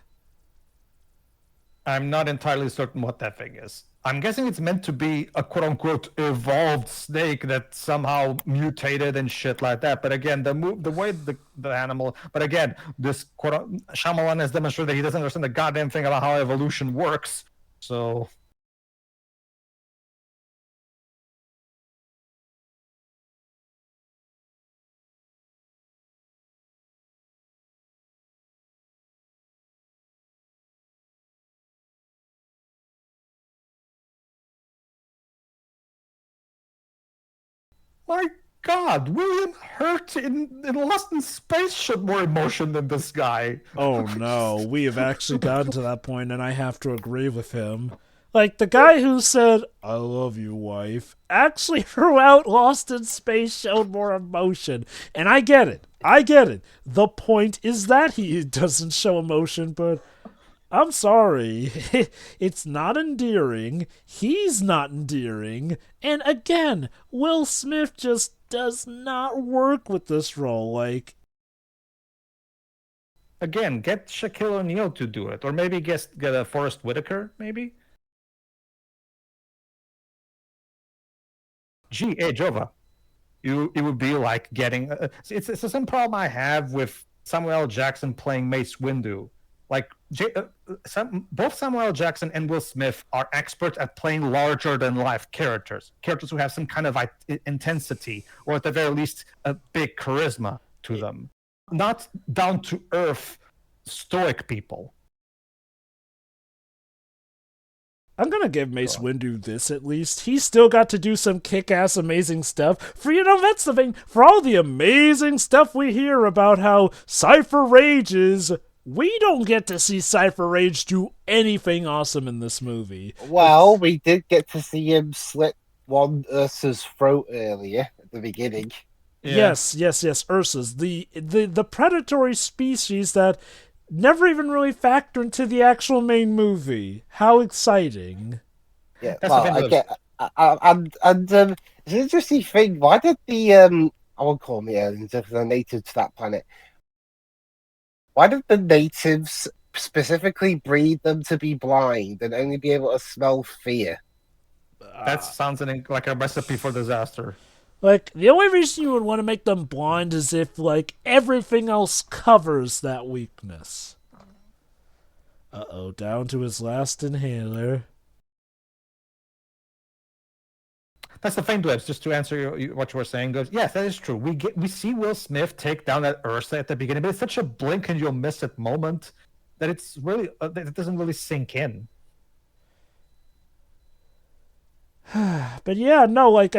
I'm not entirely certain what that thing is. I'm guessing it's meant to be a quote-unquote evolved snake that somehow mutated and shit like that. But again, the way the animal... But again, this Shyamalan has demonstrated that he doesn't understand the goddamn thing about how evolution works. So... My God, William Hurt in Lost in Space showed more emotion than this guy. Oh no, we have actually gotten to that point, and I have to agree with him. Like, the guy who said, "I love you, wife," actually throughout Lost in Space showed more emotion. And I get it. The point is that he doesn't show emotion, but I'm sorry. It's not endearing. He's not endearing. And again, Will Smith just does not work with this role. Like, Again, get Shaquille O'Neal to do it, or maybe get a Forrest Whitaker, maybe. Gee, hey Jova, it would be like getting. It's the same problem I have with Samuel L. Jackson playing Mace Windu. Like both Samuel L. Jackson and Will Smith are experts at playing larger than life characters who have some kind of intensity, or at the very least, a big charisma to them. Not down to earth, stoic people. I'm gonna give Mace Windu this at least. He still got to do some kick-ass amazing stuff. That's the thing. For all the amazing stuff we hear about how Cypher rages, we don't get to see Cypher Rage do anything awesome in this movie. Well, we did get to see him slit one Ursa's throat earlier at the beginning. Yeah. Yes, Ursa's. The predatory species that never even really factor into the actual main movie. How exciting. Yeah, it's an interesting thing. Why did I won't call them the aliens, because they're native to that planet. Why did the natives specifically breed them to be blind and only be able to smell fear? That sounds like a recipe for disaster. Like, the only reason you would want to make them blind is if, like, everything else covers that weakness. Uh-oh, down to his last inhaler. That's the thing, Dwebs, just to answer what you were saying, goes, yes, that is true. We see Will Smith take down that Ursa at the beginning, but it's such a blink and you'll miss it moment that it's really, it doesn't really sink in. But yeah, no, I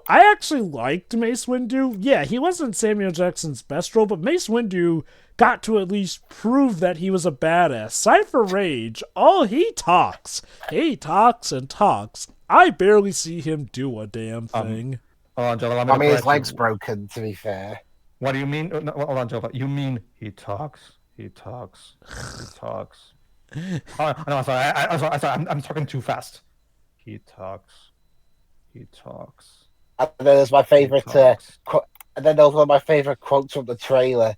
actually liked Mace Windu. Yeah, he wasn't Samuel Jackson's best role, but Mace Windu got to at least prove that he was a badass. Cypher Rage, he talks. He talks and talks. I barely see him do a damn thing. Hold on, Jova, I mean, his leg's broken, to be fair. What do you mean? No, hold on, Jova. You mean he talks? He talks. He talks. Oh, no, sorry. I'm talking too fast. He talks. He talks. And then there's my favorite. And then there's one of my favorite quotes from the trailer.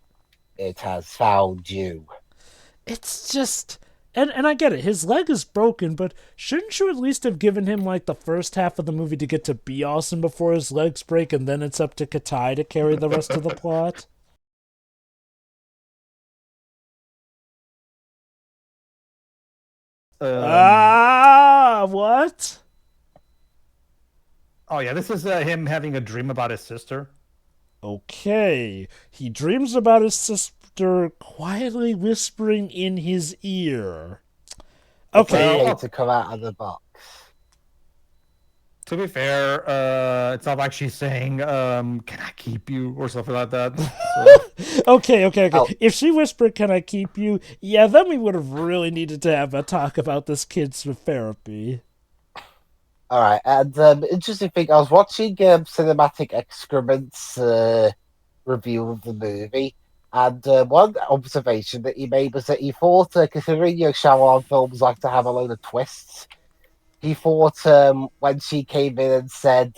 It has found you. It's just, and I get it. His leg is broken, but shouldn't you at least have given him like the first half of the movie to get to be awesome before his legs break, and then it's up to Katai to carry the rest of the plot? What? Oh yeah, this is him having a dream about his sister. Okay, he dreams about his sister quietly whispering in his ear. Okay, to come out of the box. To be fair, it's not like she's saying, "Can I keep you?" or something like that. So. Okay. Oh. If she whispered, "Can I keep you?" Yeah, then we would have really needed to have a talk about this kid's therapy. All right, and interesting thing, I was watching Cinematic Excrements review of the movie, and one observation that he made was that he thought, considering Shyamalan films like to have a load of twists, he thought when she came in and said,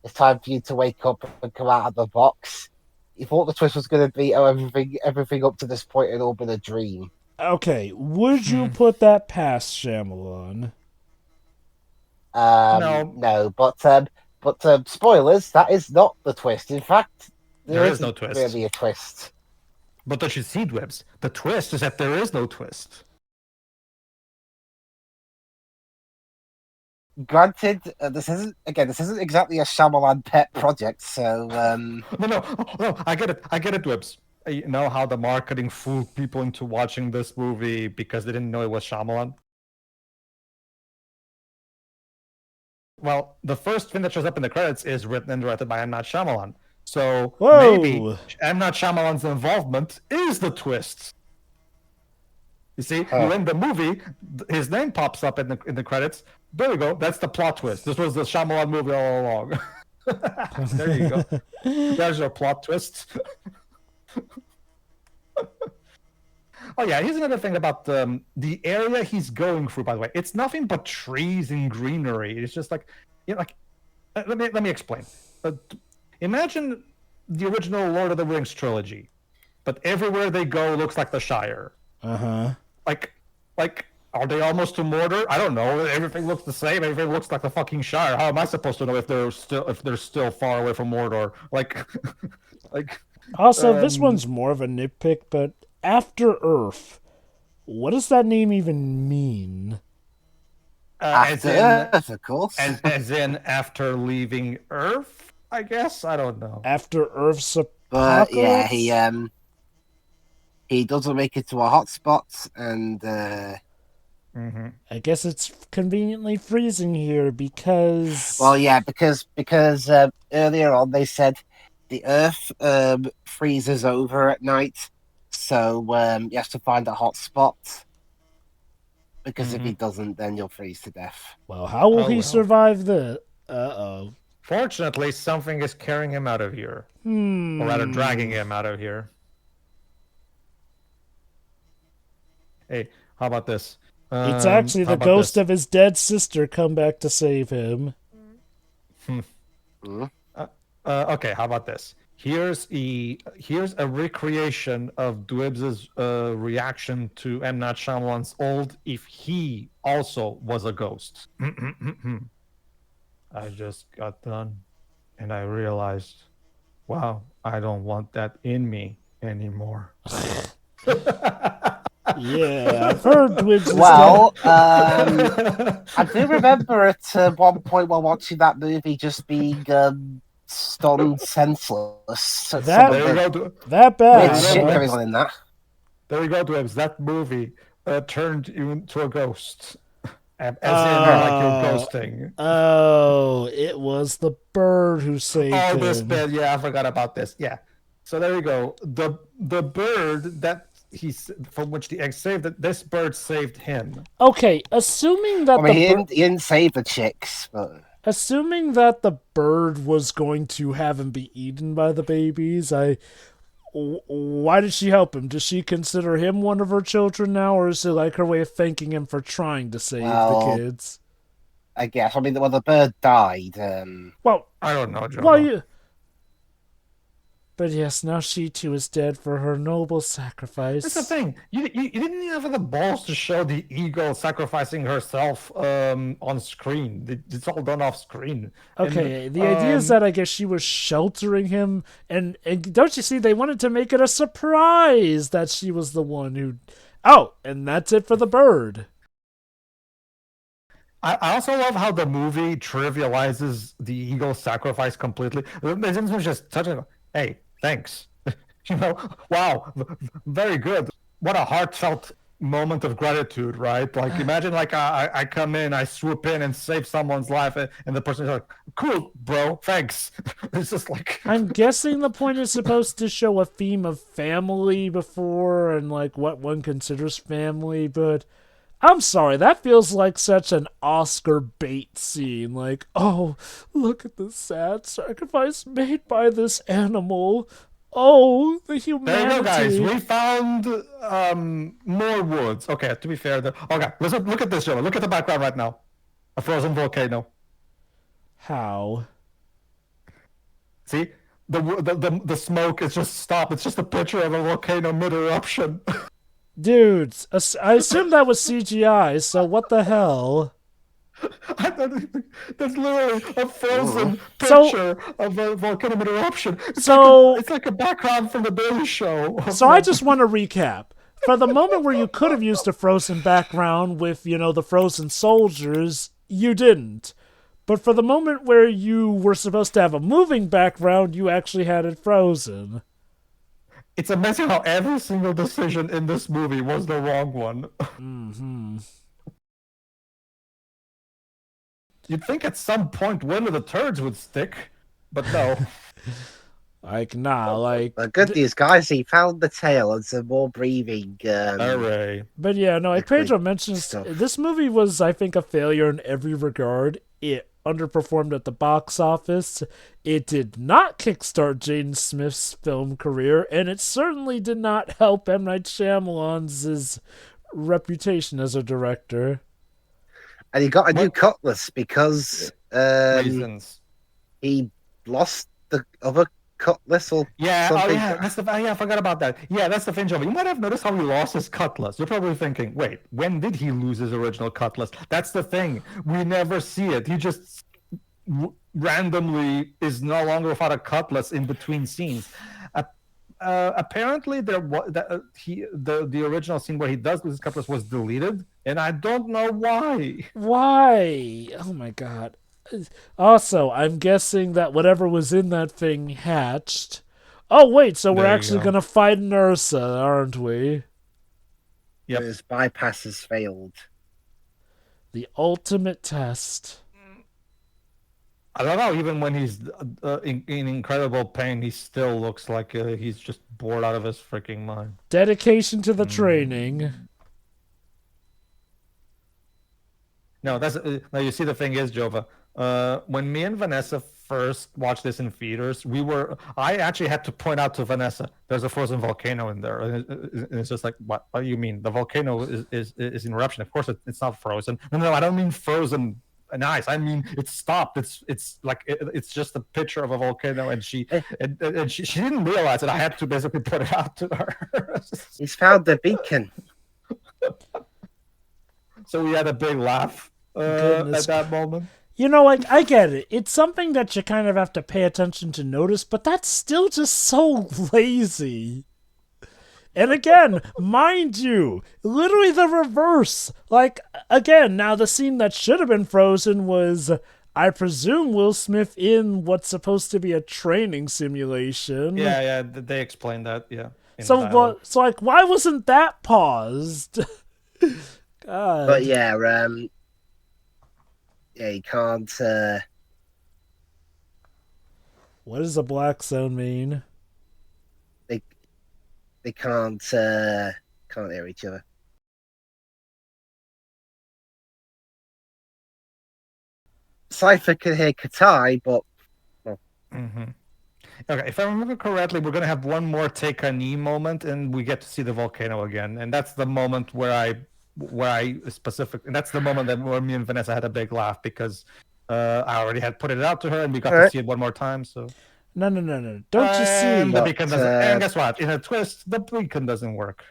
"It's time for you to wake up and come out of the box," he thought the twist was going to be, everything up to this point had all been a dream. Okay, would you put that past Shyamalan? No, but spoilers, that is not the twist. In fact, there is no twist. Really a twist. But don't you see, Dwebs? The twist is that there is no twist. Granted, this isn't exactly a Shyamalan pet project, so No, I get it, Dwebs. You know how the marketing fooled people into watching this movie because they didn't know it was Shyamalan? Well, the first thing that shows up in the credits is written and directed by M.Night Shyamalan. So maybe M.Night Shyamalan's involvement is the twist. You see, you end the movie, his name pops up in the credits. There you go. That's the plot twist. This was the Shyamalan movie all along. There you go. There's your plot twist. Oh yeah, here's another thing about the area he's going through. By the way, it's nothing but trees and greenery. It's just like, let me explain. Imagine the original Lord of the Rings trilogy. but everywhere they go looks like the Shire. Like, are they almost to Mordor? I don't know. Everything looks the same. Everything looks like the fucking Shire. How am I supposed to know if they're still far away from Mordor? Like, like. Also, this one's more of a nitpick, but After Earth, what does that name even mean? After Earth, of course. As in after leaving Earth, I guess. I don't know. After Earth's But apocalypse? yeah, he doesn't make it to a hotspot, and I guess it's conveniently freezing here because... well, yeah, because earlier on they said the Earth freezes over at night, so he has to find a hotspot. Because if he doesn't, then you'll freeze to death. Well, how will he survive the... Uh-oh. Fortunately, something is carrying him out of here. Or rather, dragging him out of here. Hey, how about this? It's actually the ghost of his dead sister come back to save him. Okay, how about this? Here's a recreation of Dwebs' reaction to M.Night Shyamalan's Old if he also was a ghost. I just got done, and I realized, wow, I don't want that in me anymore. Yeah, I've heard Dwebs. Well, I do remember at one point while watching that movie just being stunned senseless. That bad. Shit going on in that. There you go, Dwebs. That movie turned you into a ghost. As in, like you're ghosting. Oh, it was the bird who saved him. This bit, yeah, I forgot about this. Yeah. So there you go. The bird that from which the egg saved, this bird saved him. Okay, assuming that he didn't save the chicks, but... Assuming that the bird was going to have him be eaten by the babies, why did she help him? Does she consider him one of her children now, or is it like her way of thanking him for trying to save the kids? I guess. I mean, the bird died. Well, I don't know, Joe. Well, but yes, now she too is dead for her noble sacrifice. That's the thing. You didn't even have the balls to show the eagle sacrificing herself on screen. It's all done off screen. Okay, the idea is that I guess she was sheltering him, and don't you see, they wanted to make it a surprise that she was the one who... Oh, and that's it for the bird. I also love how the movie trivializes the eagle sacrifice completely. It's just touching... Hey, thanks. Wow, very good. What a heartfelt moment of gratitude, right? Like, imagine like I come in, I swoop in and save someone's life, and the person's like, cool, bro, thanks. It's just like... I'm guessing the point is supposed to show a theme of family before and like what one considers family, but... I'm sorry, that feels like such an Oscar bait scene. Like, oh, look at the sad sacrifice made by this animal. Oh, the humanity. There you go, guys. We found more woods. Okay, to be fair, okay, look at this, Joe. Look at the background right now. A frozen volcano. How? See? The smoke is just stopped. It's just a picture of a volcano mid-eruption. Dudes, I assume that was CGI, so what the hell? That's literally a frozen picture of a volcano eruption. It's like a background from the Daily Show. So I just want to recap. For the moment where you could have used a frozen background with, the frozen soldiers, you didn't. But for the moment where you were supposed to have a moving background, you actually had it frozen. It's amazing how every single decision in this movie was the wrong one. Mm-hmm. You'd think at some point one of the turds would stick, but no. The good news, guys, he found the tail and some more breathing. Hooray. But yeah, no, like Pedro mentions, this movie was, I think, a failure in every regard. It underperformed at the box office. It did not kickstart Jaden Smith's film career, and it certainly did not help M. Night Shyamalan's reputation as a director. And he got a new cutlass because reasons. He lost the other cutlass or Yeah, something. I forgot about that. Yeah, that's the thing, Jovi. You might have noticed how he lost his cutlass. You're probably thinking, wait, when did he lose his original cutlass? That's the thing. We never see it. He just randomly is no longer without a cutlass in between scenes. Apparently, the original scene where he does lose his cutlass was deleted, and I don't know why. Why? Oh my god. Also, I'm guessing that whatever was in that thing hatched. Oh wait, so we're There you actually go. gonna fight an Ursa, aren't we? Yep. His bypass has failed. The ultimate test. I don't know. Even when he's in incredible pain, he still looks like he's just bored out of his freaking mind. Dedication to the training. No, that's now. You see, the thing is, Jova. When me and Vanessa first watched this in theaters, I actually had to point out to Vanessa, "There's a frozen volcano in there," and it's just like, "What? What do you mean? The volcano is in eruption? Of course, it's not frozen. No, I don't mean frozen." Nice. I mean, it's stopped. It's like it's just a picture of a volcano, and she didn't realize it. I had to basically put it out to her. He's found the beacon. So we had a big laugh Goodness. at that moment. You know, like, I get it. It's something that you kind of have to pay attention to notice, but that's still just so lazy. And again, mind you, literally the reverse. Like, again, now the scene that should have been frozen was, I presume, Will Smith in what's supposed to be a training simulation. Yeah, they explained that. Yeah. So, like, why wasn't that paused? God. But yeah, you can't. What does a black zone mean? They can't hear each other. Cypher can hear Katai, but Mm-hmm. Okay, if I remember correctly, we're gonna have one more take a knee moment, and we get to see the volcano again, and that's the moment where I specifically, and that's the moment where me and Vanessa had a big laugh because I already had put it out to her, and we got to see it one more time. So No. Don't you see? the beacon doesn't? And guess what? In a twist, the beacon doesn't work.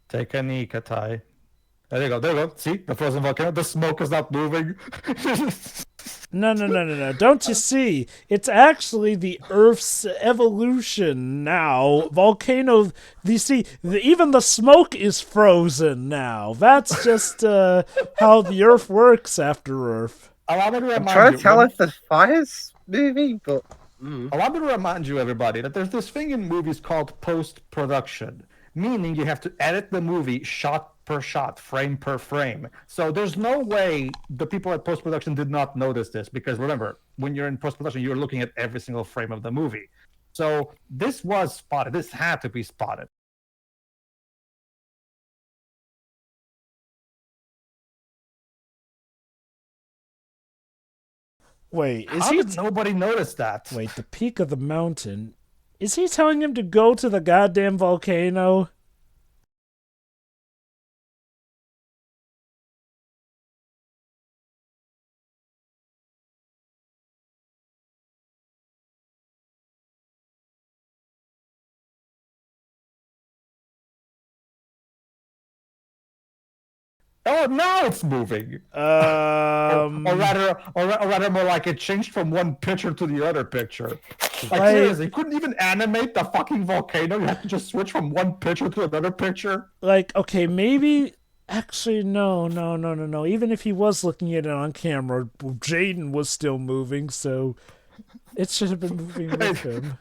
Take a knee, Katai. There you go. See, the frozen volcano. The smoke is not moving. No. Don't you see? It's actually the Earth's evolution now. Volcano. You see, even the smoke is frozen now. That's just how the Earth works after Earth. Allow me to I'm remind trying you. to tell if the fire's moving, but Allow me to remind you, everybody, that there's this thing in movies called post-production, meaning you have to edit the movie shot per shot, frame per frame. So there's no way the people at post-production did not notice this, because remember, when you're in post-production, you're looking at every single frame of the movie. So this was spotted. This had to be spotted. Wait, How did nobody notice that? Wait, the peak of the mountain. Is he telling him to go to the goddamn volcano? Oh, now it's moving. Or rather, more like it changed from one picture to the other picture. Like seriously, you couldn't even animate the fucking volcano. You had to just switch from one picture to another picture. Like, okay, maybe. Actually, no. Even if he was looking at it on camera, Jaden was still moving, so it should have been moving with him.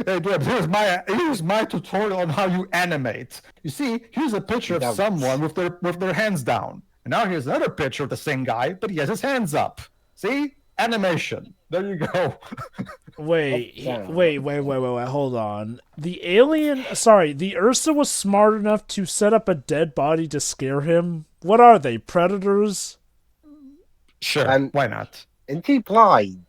Hey, dude, here's my tutorial on how you animate. You see, here's a picture of someone with their hands down, and now here's another picture of the same guy, but he has his hands up. See, animation. There you go. Wait, Yeah. wait, hold on. The Ursa was smart enough to set up a dead body to scare him? What are they, predators? Sure, And why not? Indeed blind.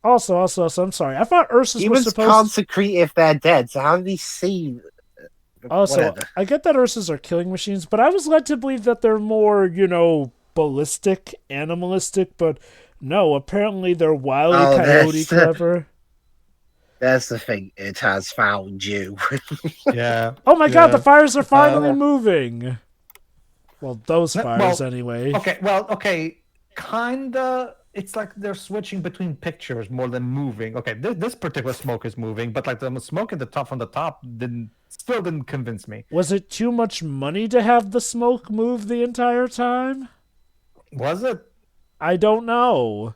Also, I'm sorry. I thought Ursas were Humans can't supposed. secrete if they're dead, so how do they see? Also, Whatever. I get that Ursas are killing machines, but I was led to believe that they're more, ballistic, animalistic. But no, apparently they're wildly Oh, coyote clever. There's the thing. It has found you. Yeah. Oh my god, the yeah. fires are finally Yeah. moving. Well, those No, fires well, anyway. okay, kinda. It's like they're switching between pictures more than moving. Okay, this particular smoke is moving, but like the smoke in the top from the top still didn't convince me. Was it too much money to have the smoke move the entire time? Was it? I don't know.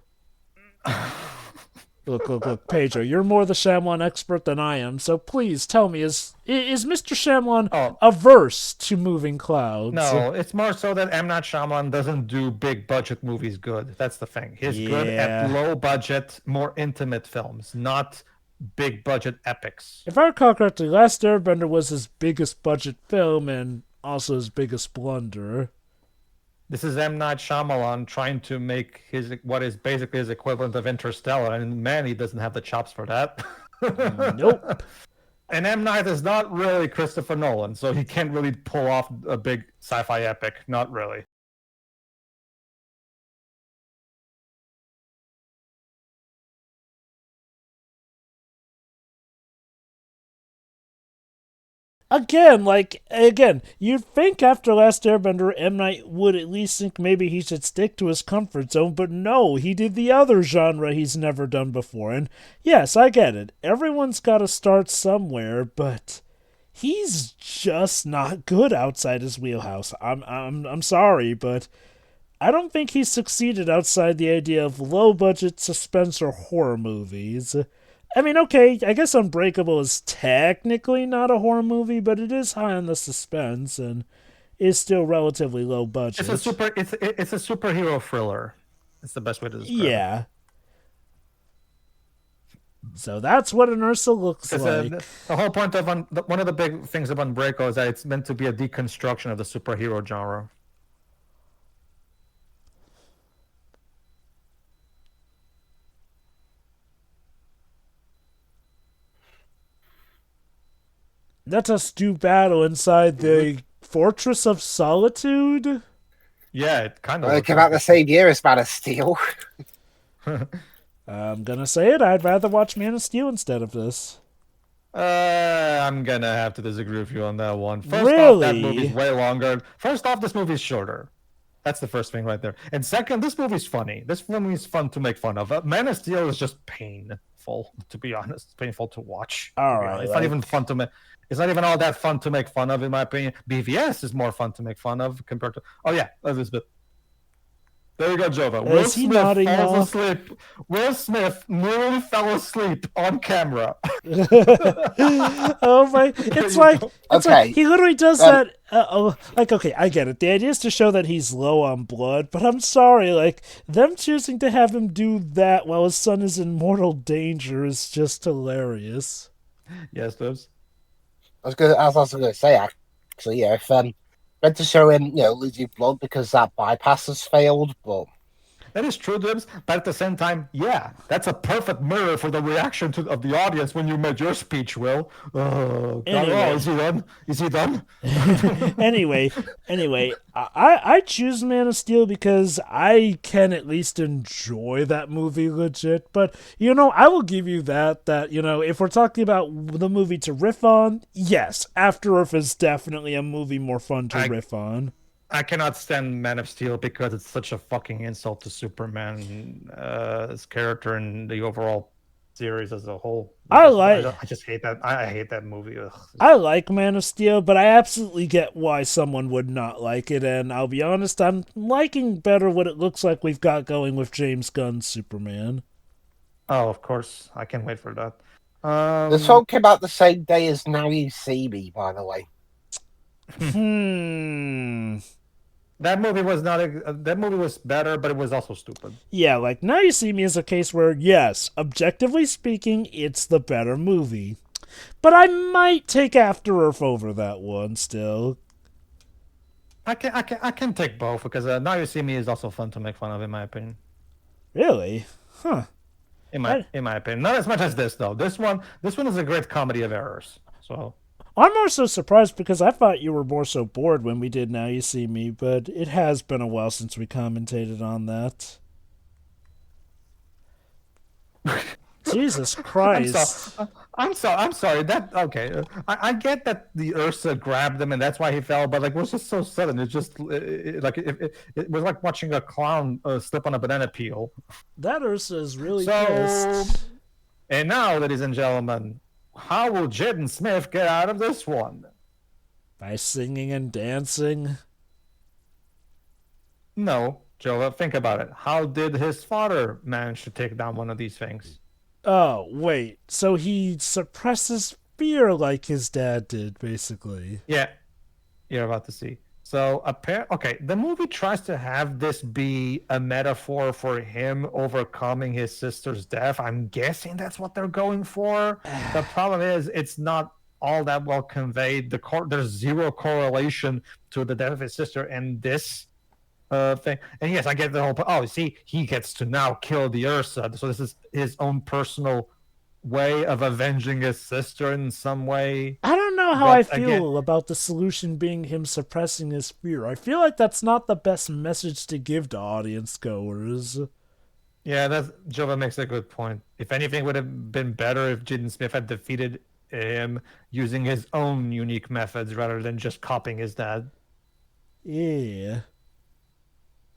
Look, Pedro, you're more the Shyamalan expert than I am, so please tell me, is Mr. Shyamalan Oh averse to moving clouds? no, it's more so that M.Night Shyamalan doesn't do big budget movies good. That's the thing. He's good at Yeah. low budget, more intimate films, not big budget epics. If I recall correctly, Last Airbender was his biggest budget film and also his biggest blunder. This is M. Night Shyamalan trying to make what is basically his equivalent of Interstellar, and man, he doesn't have the chops for that. Nope. And M. Night is not really Christopher Nolan, so he can't really pull off a big sci-fi epic. Not really. Again, you'd think after Last Airbender, M. Night would at least think maybe he should stick to his comfort zone, but no, he did the other genre he's never done before. And yes, I get it. Everyone's got to start somewhere, but he's just not good outside his wheelhouse. I'm sorry, but I don't think he's succeeded outside the idea of low-budget suspense or horror movies. I mean, okay, I guess Unbreakable is technically not a horror movie, but it is high on the suspense and is still relatively low budget. It's a superhero thriller. It's the best way to describe it. Yeah. So that's what an Ursa looks Because like. the whole point of one of the big things of Unbreakable is that it's meant to be a deconstruction of the superhero genre. Let us do battle inside the Fortress of Solitude. Yeah, it kind of. It came out the same year as Man of Steel. I'm gonna say it. I'd rather watch Man of Steel instead of this. I'm gonna have to disagree with you on that one. First off, that Really? movie's way longer. First off, this movie's shorter. That's the first thing right there. And second, this movie's funny. This movie is fun to make fun of. Man of Steel is just painful, to be honest. It's painful to watch. All be right, honest. It's not even fun to make. It's not even all that fun to make fun of, in my opinion. BVS is more fun to make fun of compared to. Oh yeah, Elizabeth. There you go, Jova. Will Is he Smith nodding falls off? asleep. Will Smith nearly fell asleep on camera. Oh my! It's you like go. he literally does that. Okay, I get it. The idea is to show that he's low on blood, but I'm sorry, like them choosing to have him do that while his son is in mortal danger is just hilarious. Yes, Dubs. I was also going to say, actually, yeah, if meant to show him, losing blood because that bypass has failed, but That is true, Dibs, but at the same time, yeah, that's a perfect mirror for the reaction of the audience when you made your speech, Will. Oh, God, Anyway. is he done? Is he done? anyway, I choose Man of Steel because I can at least enjoy that movie legit. But I will give you that if we're talking about the movie to riff on, yes, After Earth is definitely a movie more fun to riff on. I cannot stand Man of Steel because it's such a fucking insult to Superman, his character and the overall series as a whole. I just hate that. I hate that movie. Ugh. I like Man of Steel, but I absolutely get why someone would not like it, and I'll be honest, I'm liking better what it looks like we've got going with James Gunn's Superman. Oh, of course. I can't wait for that. this film came out the same day as Now You See Me, by the way. That movie was not. That movie was better, but it was also stupid. Yeah, like Now You See Me is a case where, yes, objectively speaking, it's the better movie. But I might take After Earth over that one still. I can take both because Now You See Me is also fun to make fun of, in my opinion. Really? Huh. In my opinion, not as much as this though. This one is a great comedy of errors. So I'm more so surprised because I thought you were more so bored when we did Now You See Me, but it has been a while since we commentated on that. Jesus I'm sorry. Christ. I'm sorry. That okay. I get that the Ursa grabbed him and that's why he fell, but like it was just so sudden. It just it was like watching a clown slip on a banana peel. That Ursa is really So, pissed. and now, ladies and gentlemen, how will Jaden Smith get out of this one? By singing and dancing. No, Joe. Think about it. How did his father manage to take down one of these things? Oh, wait. So he suppresses fear like his dad did, basically. Yeah, you're about to see. So, okay, the movie tries to have this be a metaphor for him overcoming his sister's death. I'm guessing that's what they're going for. The problem is, it's not all that well conveyed. There's zero correlation to the death of his sister and this thing. And yes, I get the whole. Oh, see, he gets to now kill the Ursa. So this is his own personal way of avenging his sister in some way. I don't know how But I feel about the solution being him suppressing his fear. I feel like that's not the best message to give to audience goers. Yeah, Jova makes a good point. If anything, would have been better if Jaden Smith had defeated him using his own unique methods rather than just copying his dad. Yeah.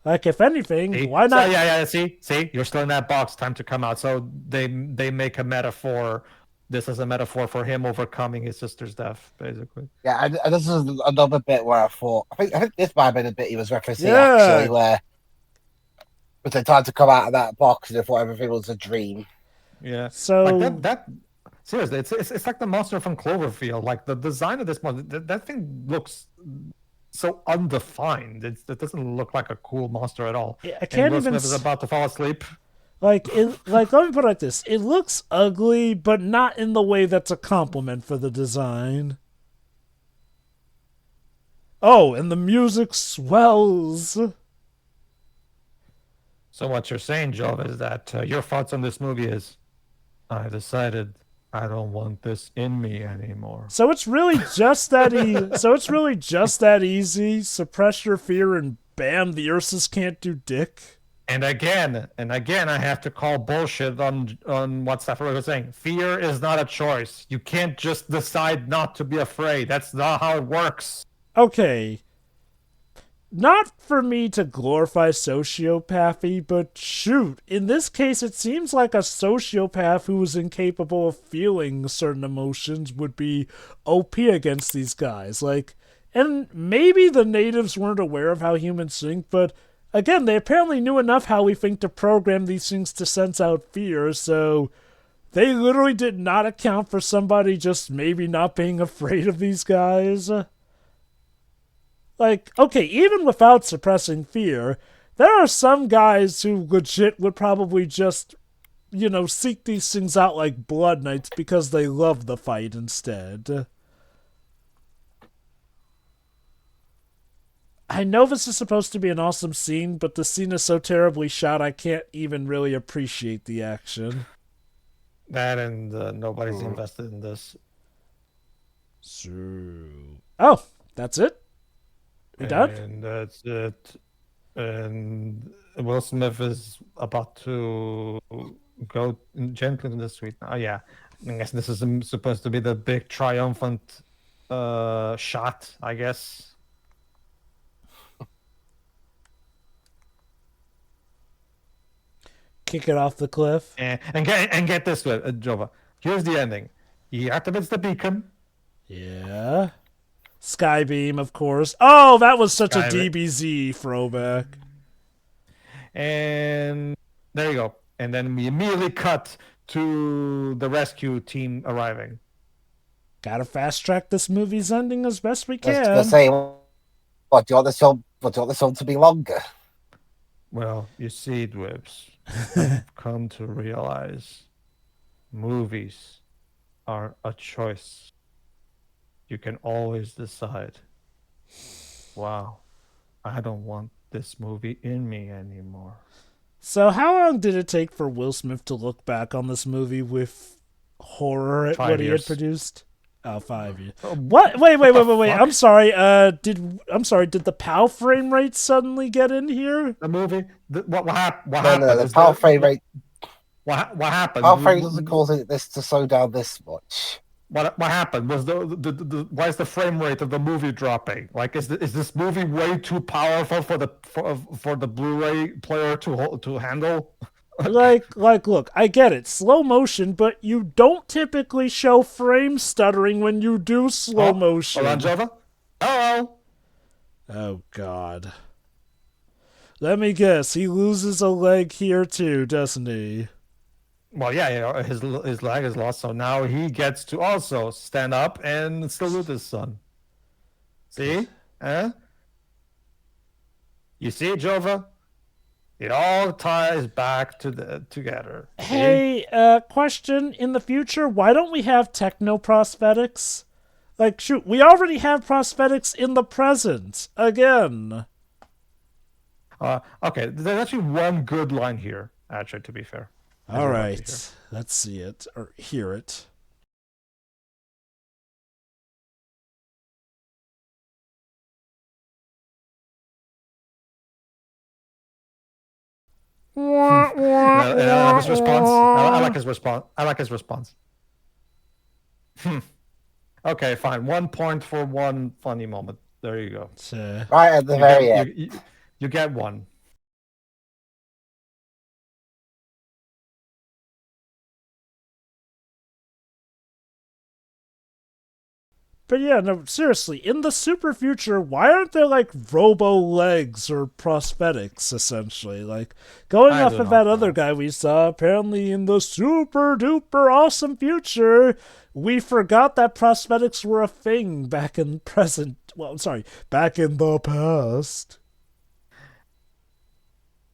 Like, if anything, See? why not? So, yeah. See, you're still in that box. Time to come out. So they make a metaphor. This is a metaphor for him overcoming his sister's death, basically. Yeah, and this is another bit where I thought I think this might have been a bit he was referencing Yeah. actually, where they tried to come out of that box and they thought everything was a dream. Yeah. So like that seriously, it's like the monster from Cloverfield. Like the design of this monster, that thing looks so undefined. It doesn't look like a cool monster at all. I And can't Will even Smith is about to fall asleep. like let me put it like this. It looks ugly, but not in the way that's a compliment for the design. Oh, and the music swells. So what you're saying, Joe, is that your thoughts on this movie is, I decided I don't want this in me anymore. So it's really just that easy. Suppress your fear and bam, the Ursus can't do dick. And again, I have to call bullshit on what Safari was saying. Fear is not a choice. You can't just decide not to be afraid. That's not how it works. Okay. Not for me to glorify sociopathy, but shoot, in this case it seems like a sociopath who is incapable of feeling certain emotions would be OP against these guys. Like, and maybe the natives weren't aware of how humans think, but again, they apparently knew enough how we think to program these things to sense out fear, so they literally did not account for somebody just maybe not being afraid of these guys. Like, okay, even without suppressing fear, there are some guys who legit would probably just, seek these things out like Blood Knights because they love the fight instead. I know this is supposed to be an awesome scene, but the scene is so terribly shot I can't even really appreciate the action. That and nobody's invested in this. So... Oh, that's it? We done? And that's it. And Will Smith is about to go gently in the street. Oh yeah, I guess this is supposed to be the big triumphant shot, I guess. Kick it off the cliff. And get this to it, Jova. Here's the ending. He activates the beacon. Yeah. Skybeam, of course. Oh, that was such a Skybeam. DBZ throwback. And there you go. And then we immediately cut to the rescue team arriving. Gotta fast track this movie's ending as best we I was can. gonna say, what do you want this film But do you want this one to be longer? Well, you see, Dwibs, I've come to realize movies are a choice. You can always decide, wow, I don't want this movie in me anymore. So how long did it take for Will Smith to look back on this movie with horror at 5 what he had years. produced? Oh, 5 years. Oh, What? Wait. fuck? I'm sorry. Did the PAL frame rate suddenly get in here? The movie, what happened? What No, happened? the is power frame rate. what happened? Power frame doesn't cause this to slow down this much. What happened was why is the frame rate of the movie dropping? Like, is this movie way too powerful for the Blu-ray player to handle? Look, I get it, slow motion, but you don't typically show frame stuttering when you do slow motion. Hold on, Jova. Hello. Oh God. Let me guess, he loses a leg here too, doesn't he? Well, yeah, his leg is lost, so now he gets to also stand up and salute his son. See? Eh? You see, Jova? It all ties back together. See? Hey, question, in the future, why don't we have techno prosthetics? Like, shoot, we already have prosthetics in the present. Again. Okay, there's actually one good line here, actually, to be fair. All right, let's see it, or hear it. His response. I like his response. I like his response. Okay, fine. 1 point for one funny moment. There you go. Right at the very end. You get one. But yeah, no, seriously, in the super future, why aren't there like robo legs or prosthetics, essentially? Like, going off of that other guy we saw, apparently in the super duper awesome future, we forgot that prosthetics were a thing back in present. Well, I'm sorry, back in the past.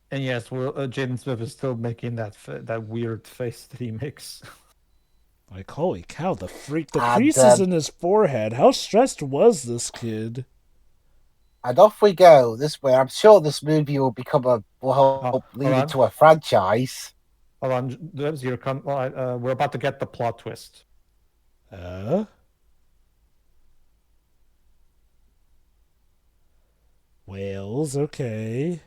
And yes, Jaden Smith is still making that weird face that he makes. Like, holy cow, the creases in his forehead. How stressed was this kid? And off we go this way. I'm sure this movie will help lead it to a franchise. Hold on, we're about to get the plot twist. Whales, okay.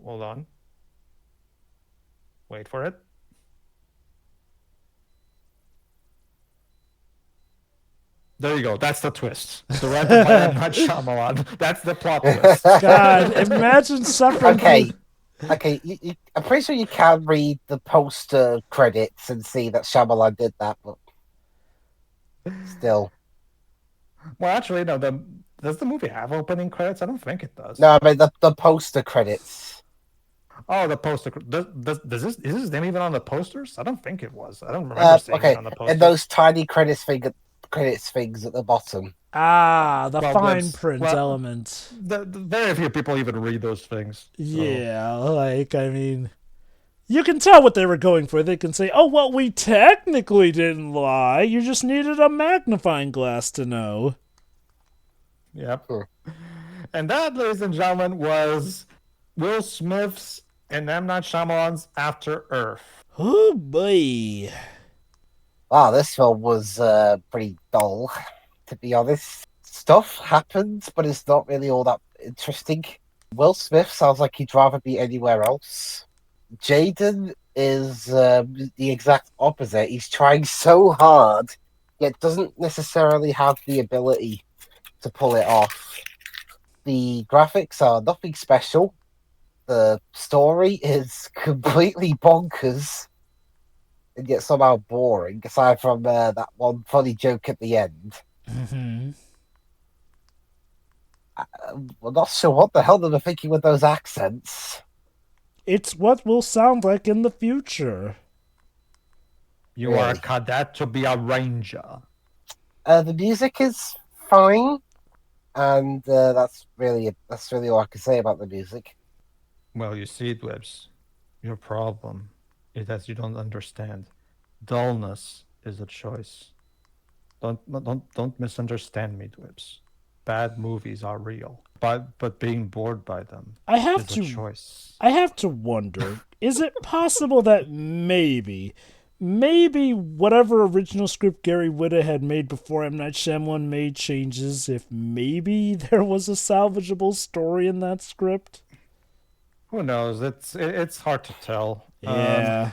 Hold on. Wait for it. There you go. That's the twist. Directed by M.Night Shyamalan. That's the plot twist. God, imagine suffering. Okay. I'm pretty sure you can read the poster credits and see that Shyamalan did that, but still. Well, actually, no. Does the movie have opening credits? I don't think it does. No, I mean the poster credits. Oh, the poster. Is his name even on the posters? I don't think it was. I don't remember seeing it on the posters. And those tiny credits things at the bottom. Ah, the fine print element. Very few people even read those things. So. Yeah, like, I mean, you can tell what they were going for. They can say, oh, well, we technically didn't lie. You just needed a magnifying glass to know. Yep. Sure. And that, ladies and gentlemen, was Will Smith's and M.Night Shyamalan's After Earth. Oh, boy. Wow, this film was pretty dull, to be honest. Stuff happens, but it's not really all that interesting. Will Smith sounds like he'd rather be anywhere else. Jaden is the exact opposite. He's trying so hard, yet doesn't necessarily have the ability to pull it off. The graphics are nothing special. The story is completely bonkers. And yet somehow boring, aside from that one funny joke at the end. Mm-hmm. I'm not sure what the hell they were thinking with those accents. It's what will sound like in the future. You are a cadet to be a ranger. The music is fine. and that's really all I can say about the music. Well, you see, Dwebs, your problem is that you don't understand. Dullness is a choice. Don't misunderstand me, Dwebs. Bad movies are real, but being bored by them I have is a to choice. I have to wonder, is it possible that maybe whatever original script Gary Whitta had made before M. Night Shyamalan made changes, if maybe there was a salvageable story in that script? Who knows? It's hard to tell. Yeah.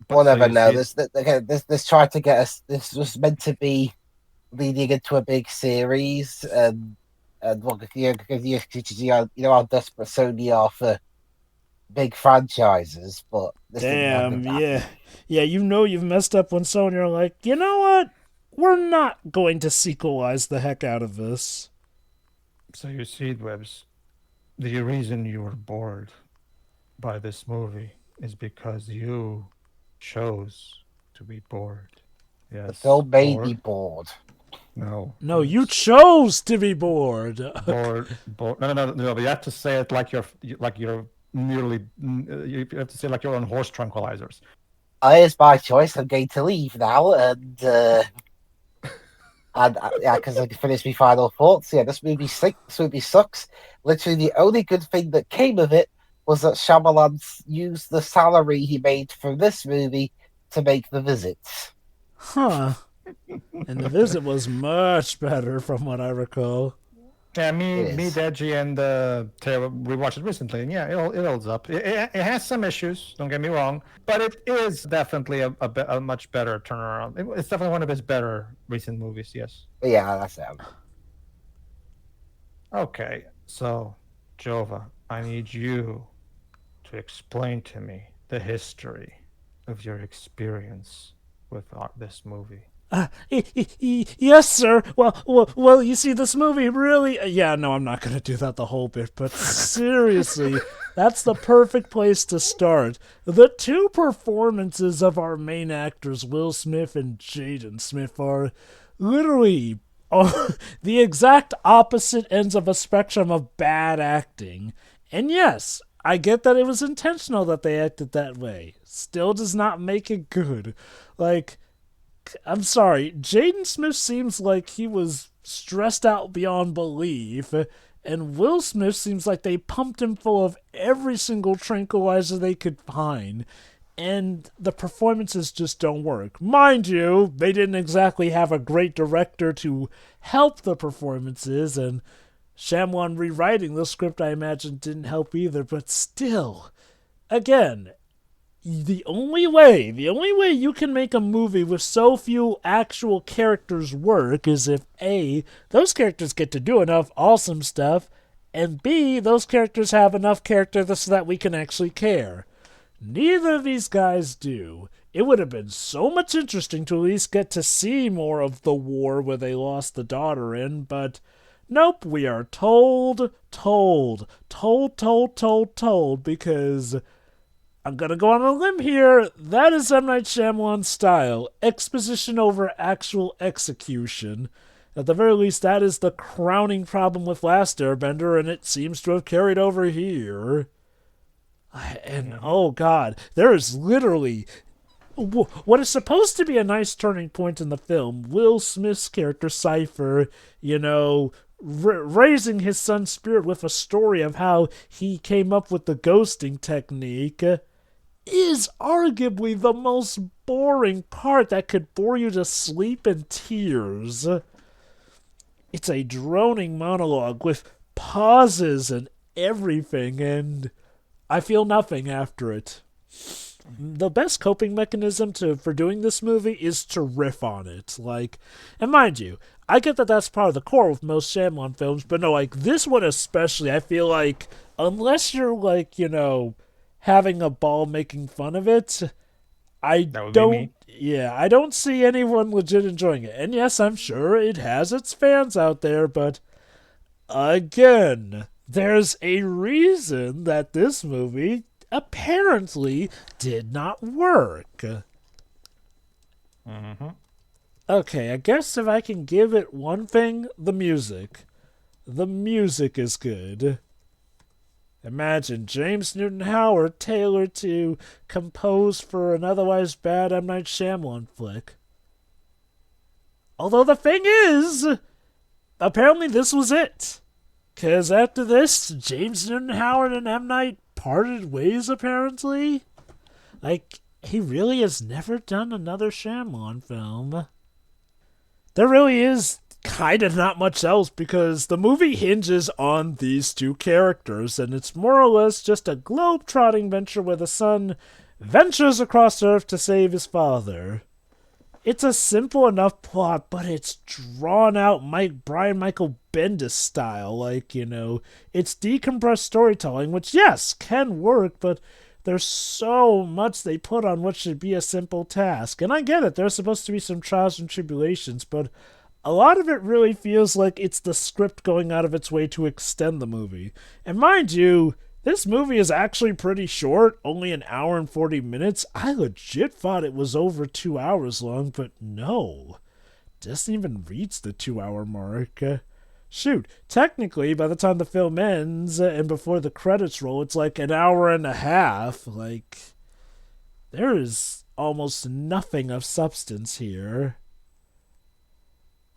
But We'll so never you know. see, This tried to get us. This was meant to be leading into a big series, and look, you know how desperate Sony are for big franchises, but this didn't happen. Damn, yeah. Yeah, you know you've messed up when Sony are like, you know what? We're not going to sequelize the heck out of this. so you see, Dwebs. The reason you were bored by this movie is because you chose to be bored. The Yes, film made me bored. bored. No, No, you Dwebs. chose to be bored. Bored. No. But you have to say it like you're nearly. You have to say it like you're on horse tranquilizers. Here's my choice. I'm going to leave now, and yeah, because I can finish my final thoughts. Yeah, this movie stinks. This movie sucks. Literally, the only good thing that came of it was that Shyamalan used the salary he made from this movie to make The Visit. Huh. And The Visit was much better from what I recall. Yeah, It me, is. Deji, and Taylor rewatched it recently, and yeah, it holds up. It has some issues, don't get me wrong, but it is definitely a much better turnaround. It's definitely one of his better recent movies. Yes. But yeah, that's it. Okay, so Jova, I need you to explain to me the history of your experience with this movie. Yes, sir. Well, you see, this movie really. Yeah, no, I'm not going to do that the whole bit, but seriously, that's the perfect place to start. The two performances of our main actors, Will Smith and Jaden Smith, are literally the exact opposite ends of a spectrum of bad acting. And yes, I get that it was intentional that they acted that way. Still does not make it good. Like, I'm sorry, Jaden Smith seems like he was stressed out beyond belief, and Will Smith seems like they pumped him full of every single tranquilizer they could find, and the performances just don't work. Mind you, they didn't exactly have a great director to help the performances, and Shyamalan rewriting the script, I imagine, didn't help either, but still, again, the only way you can make a movie with so few actual characters work is if A, those characters get to do enough awesome stuff, and B, those characters have enough character so that we can actually care. Neither of these guys do. It would have been so much interesting to at least get to see more of the war where they lost the daughter in, but nope, we are told, because I'm gonna go on a limb here. That is M. Night Shyamalan's style. Exposition over actual execution. At the very least, that is the crowning problem with Last Airbender, and it seems to have carried over here. And, oh god, there is literally what is supposed to be a nice turning point in the film. Will Smith's character, Cypher, raising his son's spirit with a story of how he came up with the ghosting technique, is arguably the most boring part that could bore you to sleep in tears. It's a droning monologue with pauses and everything, and I feel nothing after it. The best coping mechanism for doing this movie is to riff on it. And mind you, I get that that's part of the core with most Shyamalan films, but no, this one especially, I feel like, unless you're having a ball making fun of it, That would be me. I don't see anyone legit enjoying it. And yes, I'm sure it has its fans out there, but again, there's a reason that this movie apparently did not work. Mm-hmm. Okay, I guess if I can give it one thing, the music. the music is good. Imagine James Newton Howard tailored to compose for an otherwise bad M. Night Shyamalan flick. Although the thing is, apparently this was it. Because after this, James Newton Howard and M. Night parted ways, apparently. Like, he really has never done another Shyamalan film. There really is kind of not much else because the movie hinges on these two characters, and it's more or less just a globe-trotting venture where the son ventures across Earth to save his father. It's a simple enough plot, but it's drawn out Brian Michael Bendis style. Like, it's decompressed storytelling, which, yes, can work, but there's so much they put on what should be a simple task. And I get it, there's supposed to be some trials and tribulations, but a lot of it really feels like it's the script going out of its way to extend the movie. And mind you, this movie is actually pretty short, only an hour and 40 minutes. I legit thought it was over 2 hours long, but no. It doesn't even reach the 2-hour mark. Shoot, technically, by the time the film ends and before the credits roll, it's like an hour and a half. Like, there is almost nothing of substance here.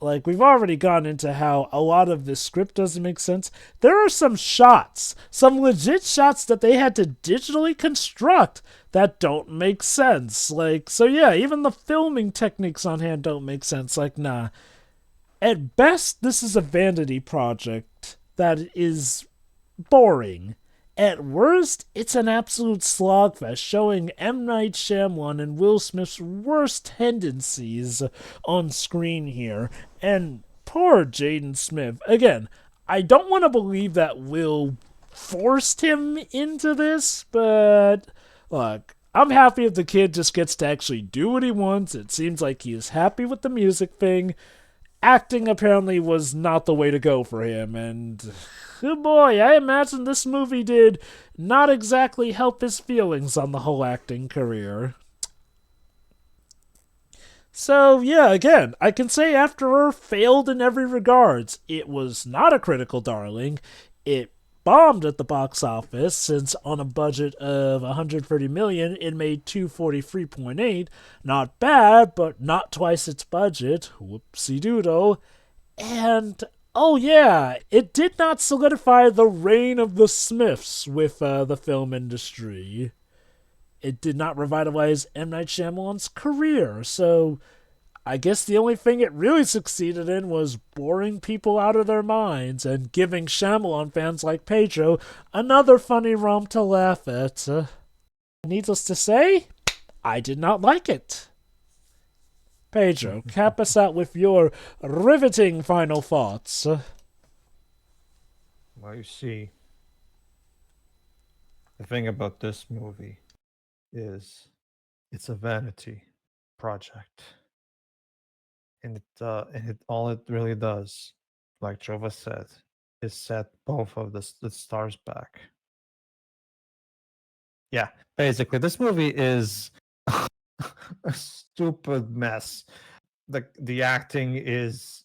Like, we've already gone into how a lot of this script doesn't make sense. There are some shots, some legit shots that they had to digitally construct that don't make sense. Like, so yeah, even the filming techniques on hand don't make sense. Like, nah. At best, this is a vanity project that is boring. At worst, it's an absolute slogfest showing M. Night Shyamalan and Will Smith's worst tendencies on screen here. And poor Jaden Smith. Again, I don't want to believe that Will forced him into this, but look, I'm happy if the kid just gets to actually do what he wants. It seems like he is happy with the music thing. Acting apparently was not the way to go for him, and oh boy, I imagine this movie did not exactly help his feelings on the whole acting career. So yeah, again, I can say After Earth failed in every regards. It was not a critical darling. It bombed at the box office, since on a budget of $130 million, it made $243.8. Not bad, but not twice its budget. Whoopsie doodle. And oh yeah, it did not solidify the reign of the Smiths with the film industry. It did not revitalize M. Night Shyamalan's career, so I guess the only thing it really succeeded in was boring people out of their minds and giving Shyamalan fans like Pedro another funny romp to laugh at. Needless to say, I did not like it. Pedro, cap us out with your riveting final thoughts. Well, you see, the thing about this movie is it's a vanity project. And it all it really does, like Jova said, is set both of the stars back. Yeah, basically, this movie is a stupid mess. The acting is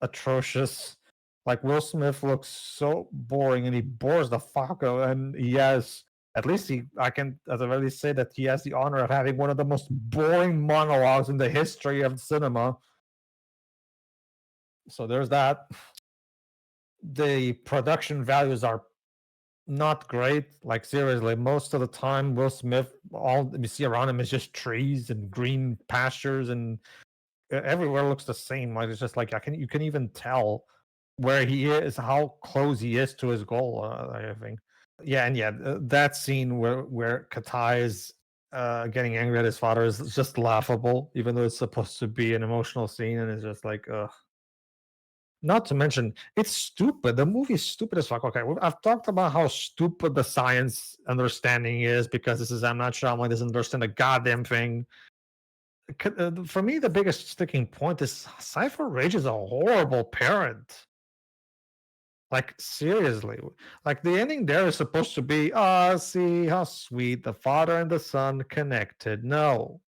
atrocious. Like, Will Smith looks so boring, and he bores the fuck out. And he has, at least I can at the very least say that he has the honor of having one of the most boring monologues in the history of cinema. So there's that. The production values are not great. Like, seriously, most of the time, Will Smith, all you see around him is just trees and green pastures, and everywhere looks the same. Like, it's just like you can even tell where he is, how close he is to his goal. I think. Yeah, and yeah, that scene where Katai is getting angry at his father is just laughable, even though it's supposed to be an emotional scene, and it's just like, not to mention, it's stupid. The movie is stupid as fuck. Okay, I've talked about how stupid the science understanding is because this is M. Night Shyamalan doesn't understand a goddamn thing. For me, the biggest sticking point is Cypher Rage is a horrible parent. Like, seriously. Like, the ending there is supposed to be, see how sweet the father and the son connected. No.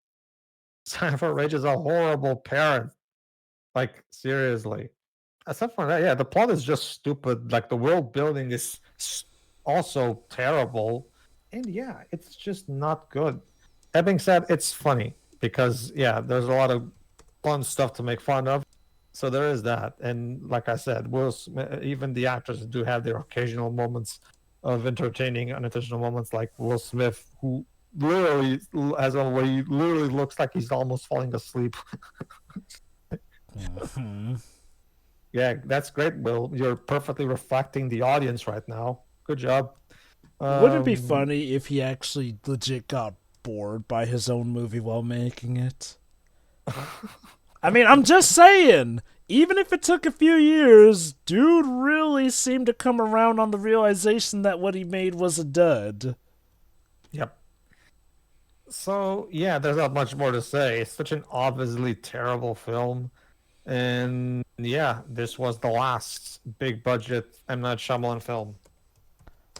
Cypher Rage is a horrible parent. Like, seriously. Aside from that, yeah, the plot is just stupid. Like the world building is also terrible, and yeah, it's just not good. That being said, it's funny because yeah, there's a lot of fun stuff to make fun of. So there is that, and like I said, Will Smith, even the actors do have their occasional moments of entertaining, unintentional moments, like Will Smith, who literally has one where he literally looks like he's almost falling asleep. Mhm. Yeah, that's great, Will. You're perfectly reflecting the audience right now. Good job. Wouldn't it be Um, funny if he actually legit got bored by his own movie while making it? I mean, I'm just saying, even if it took a few years, dude really seemed to come around on the realization that what he made was a dud. yep. So yeah, there's not much more to say. It's such an obviously terrible film, and yeah, this was the last big budget M.Night Shyamalan film.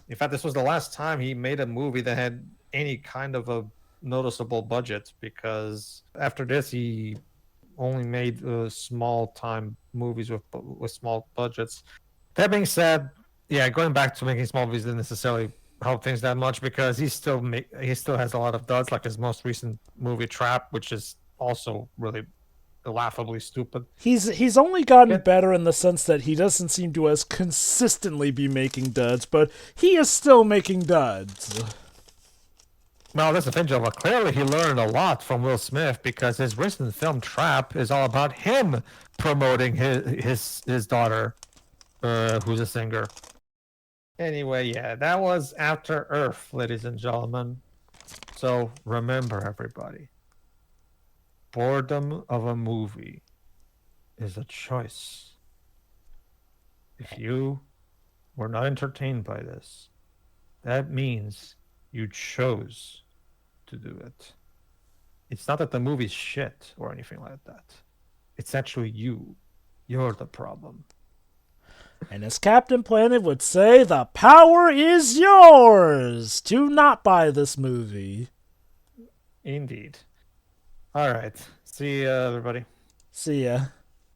In fact, this was the last time he made a movie that had any kind of a noticeable budget, because after this he only made small time movies with small budgets. That being said, yeah, going back to making small movies didn't necessarily help things that much, because he still has a lot of duds, like his most recent movie Trap, which is also really laughably stupid. He's only gotten It, better in the sense that he doesn't seem to as consistently be making duds, but he is still making duds. well, that's the thing, Joe. But clearly, he learned a lot from Will Smith, because his recent film Trap is all about him promoting his daughter, who's a singer. Anyway, yeah, that was After Earth, ladies and gentlemen. So remember, everybody, boredom of a movie is a choice. If you were not entertained by this, that means you chose to do it. It's not that the movie's shit or anything like that. It's actually you. You're the problem. And as Captain Planet would say, the power is yours to not buy this movie. Indeed. All right. See ya, everybody. See ya.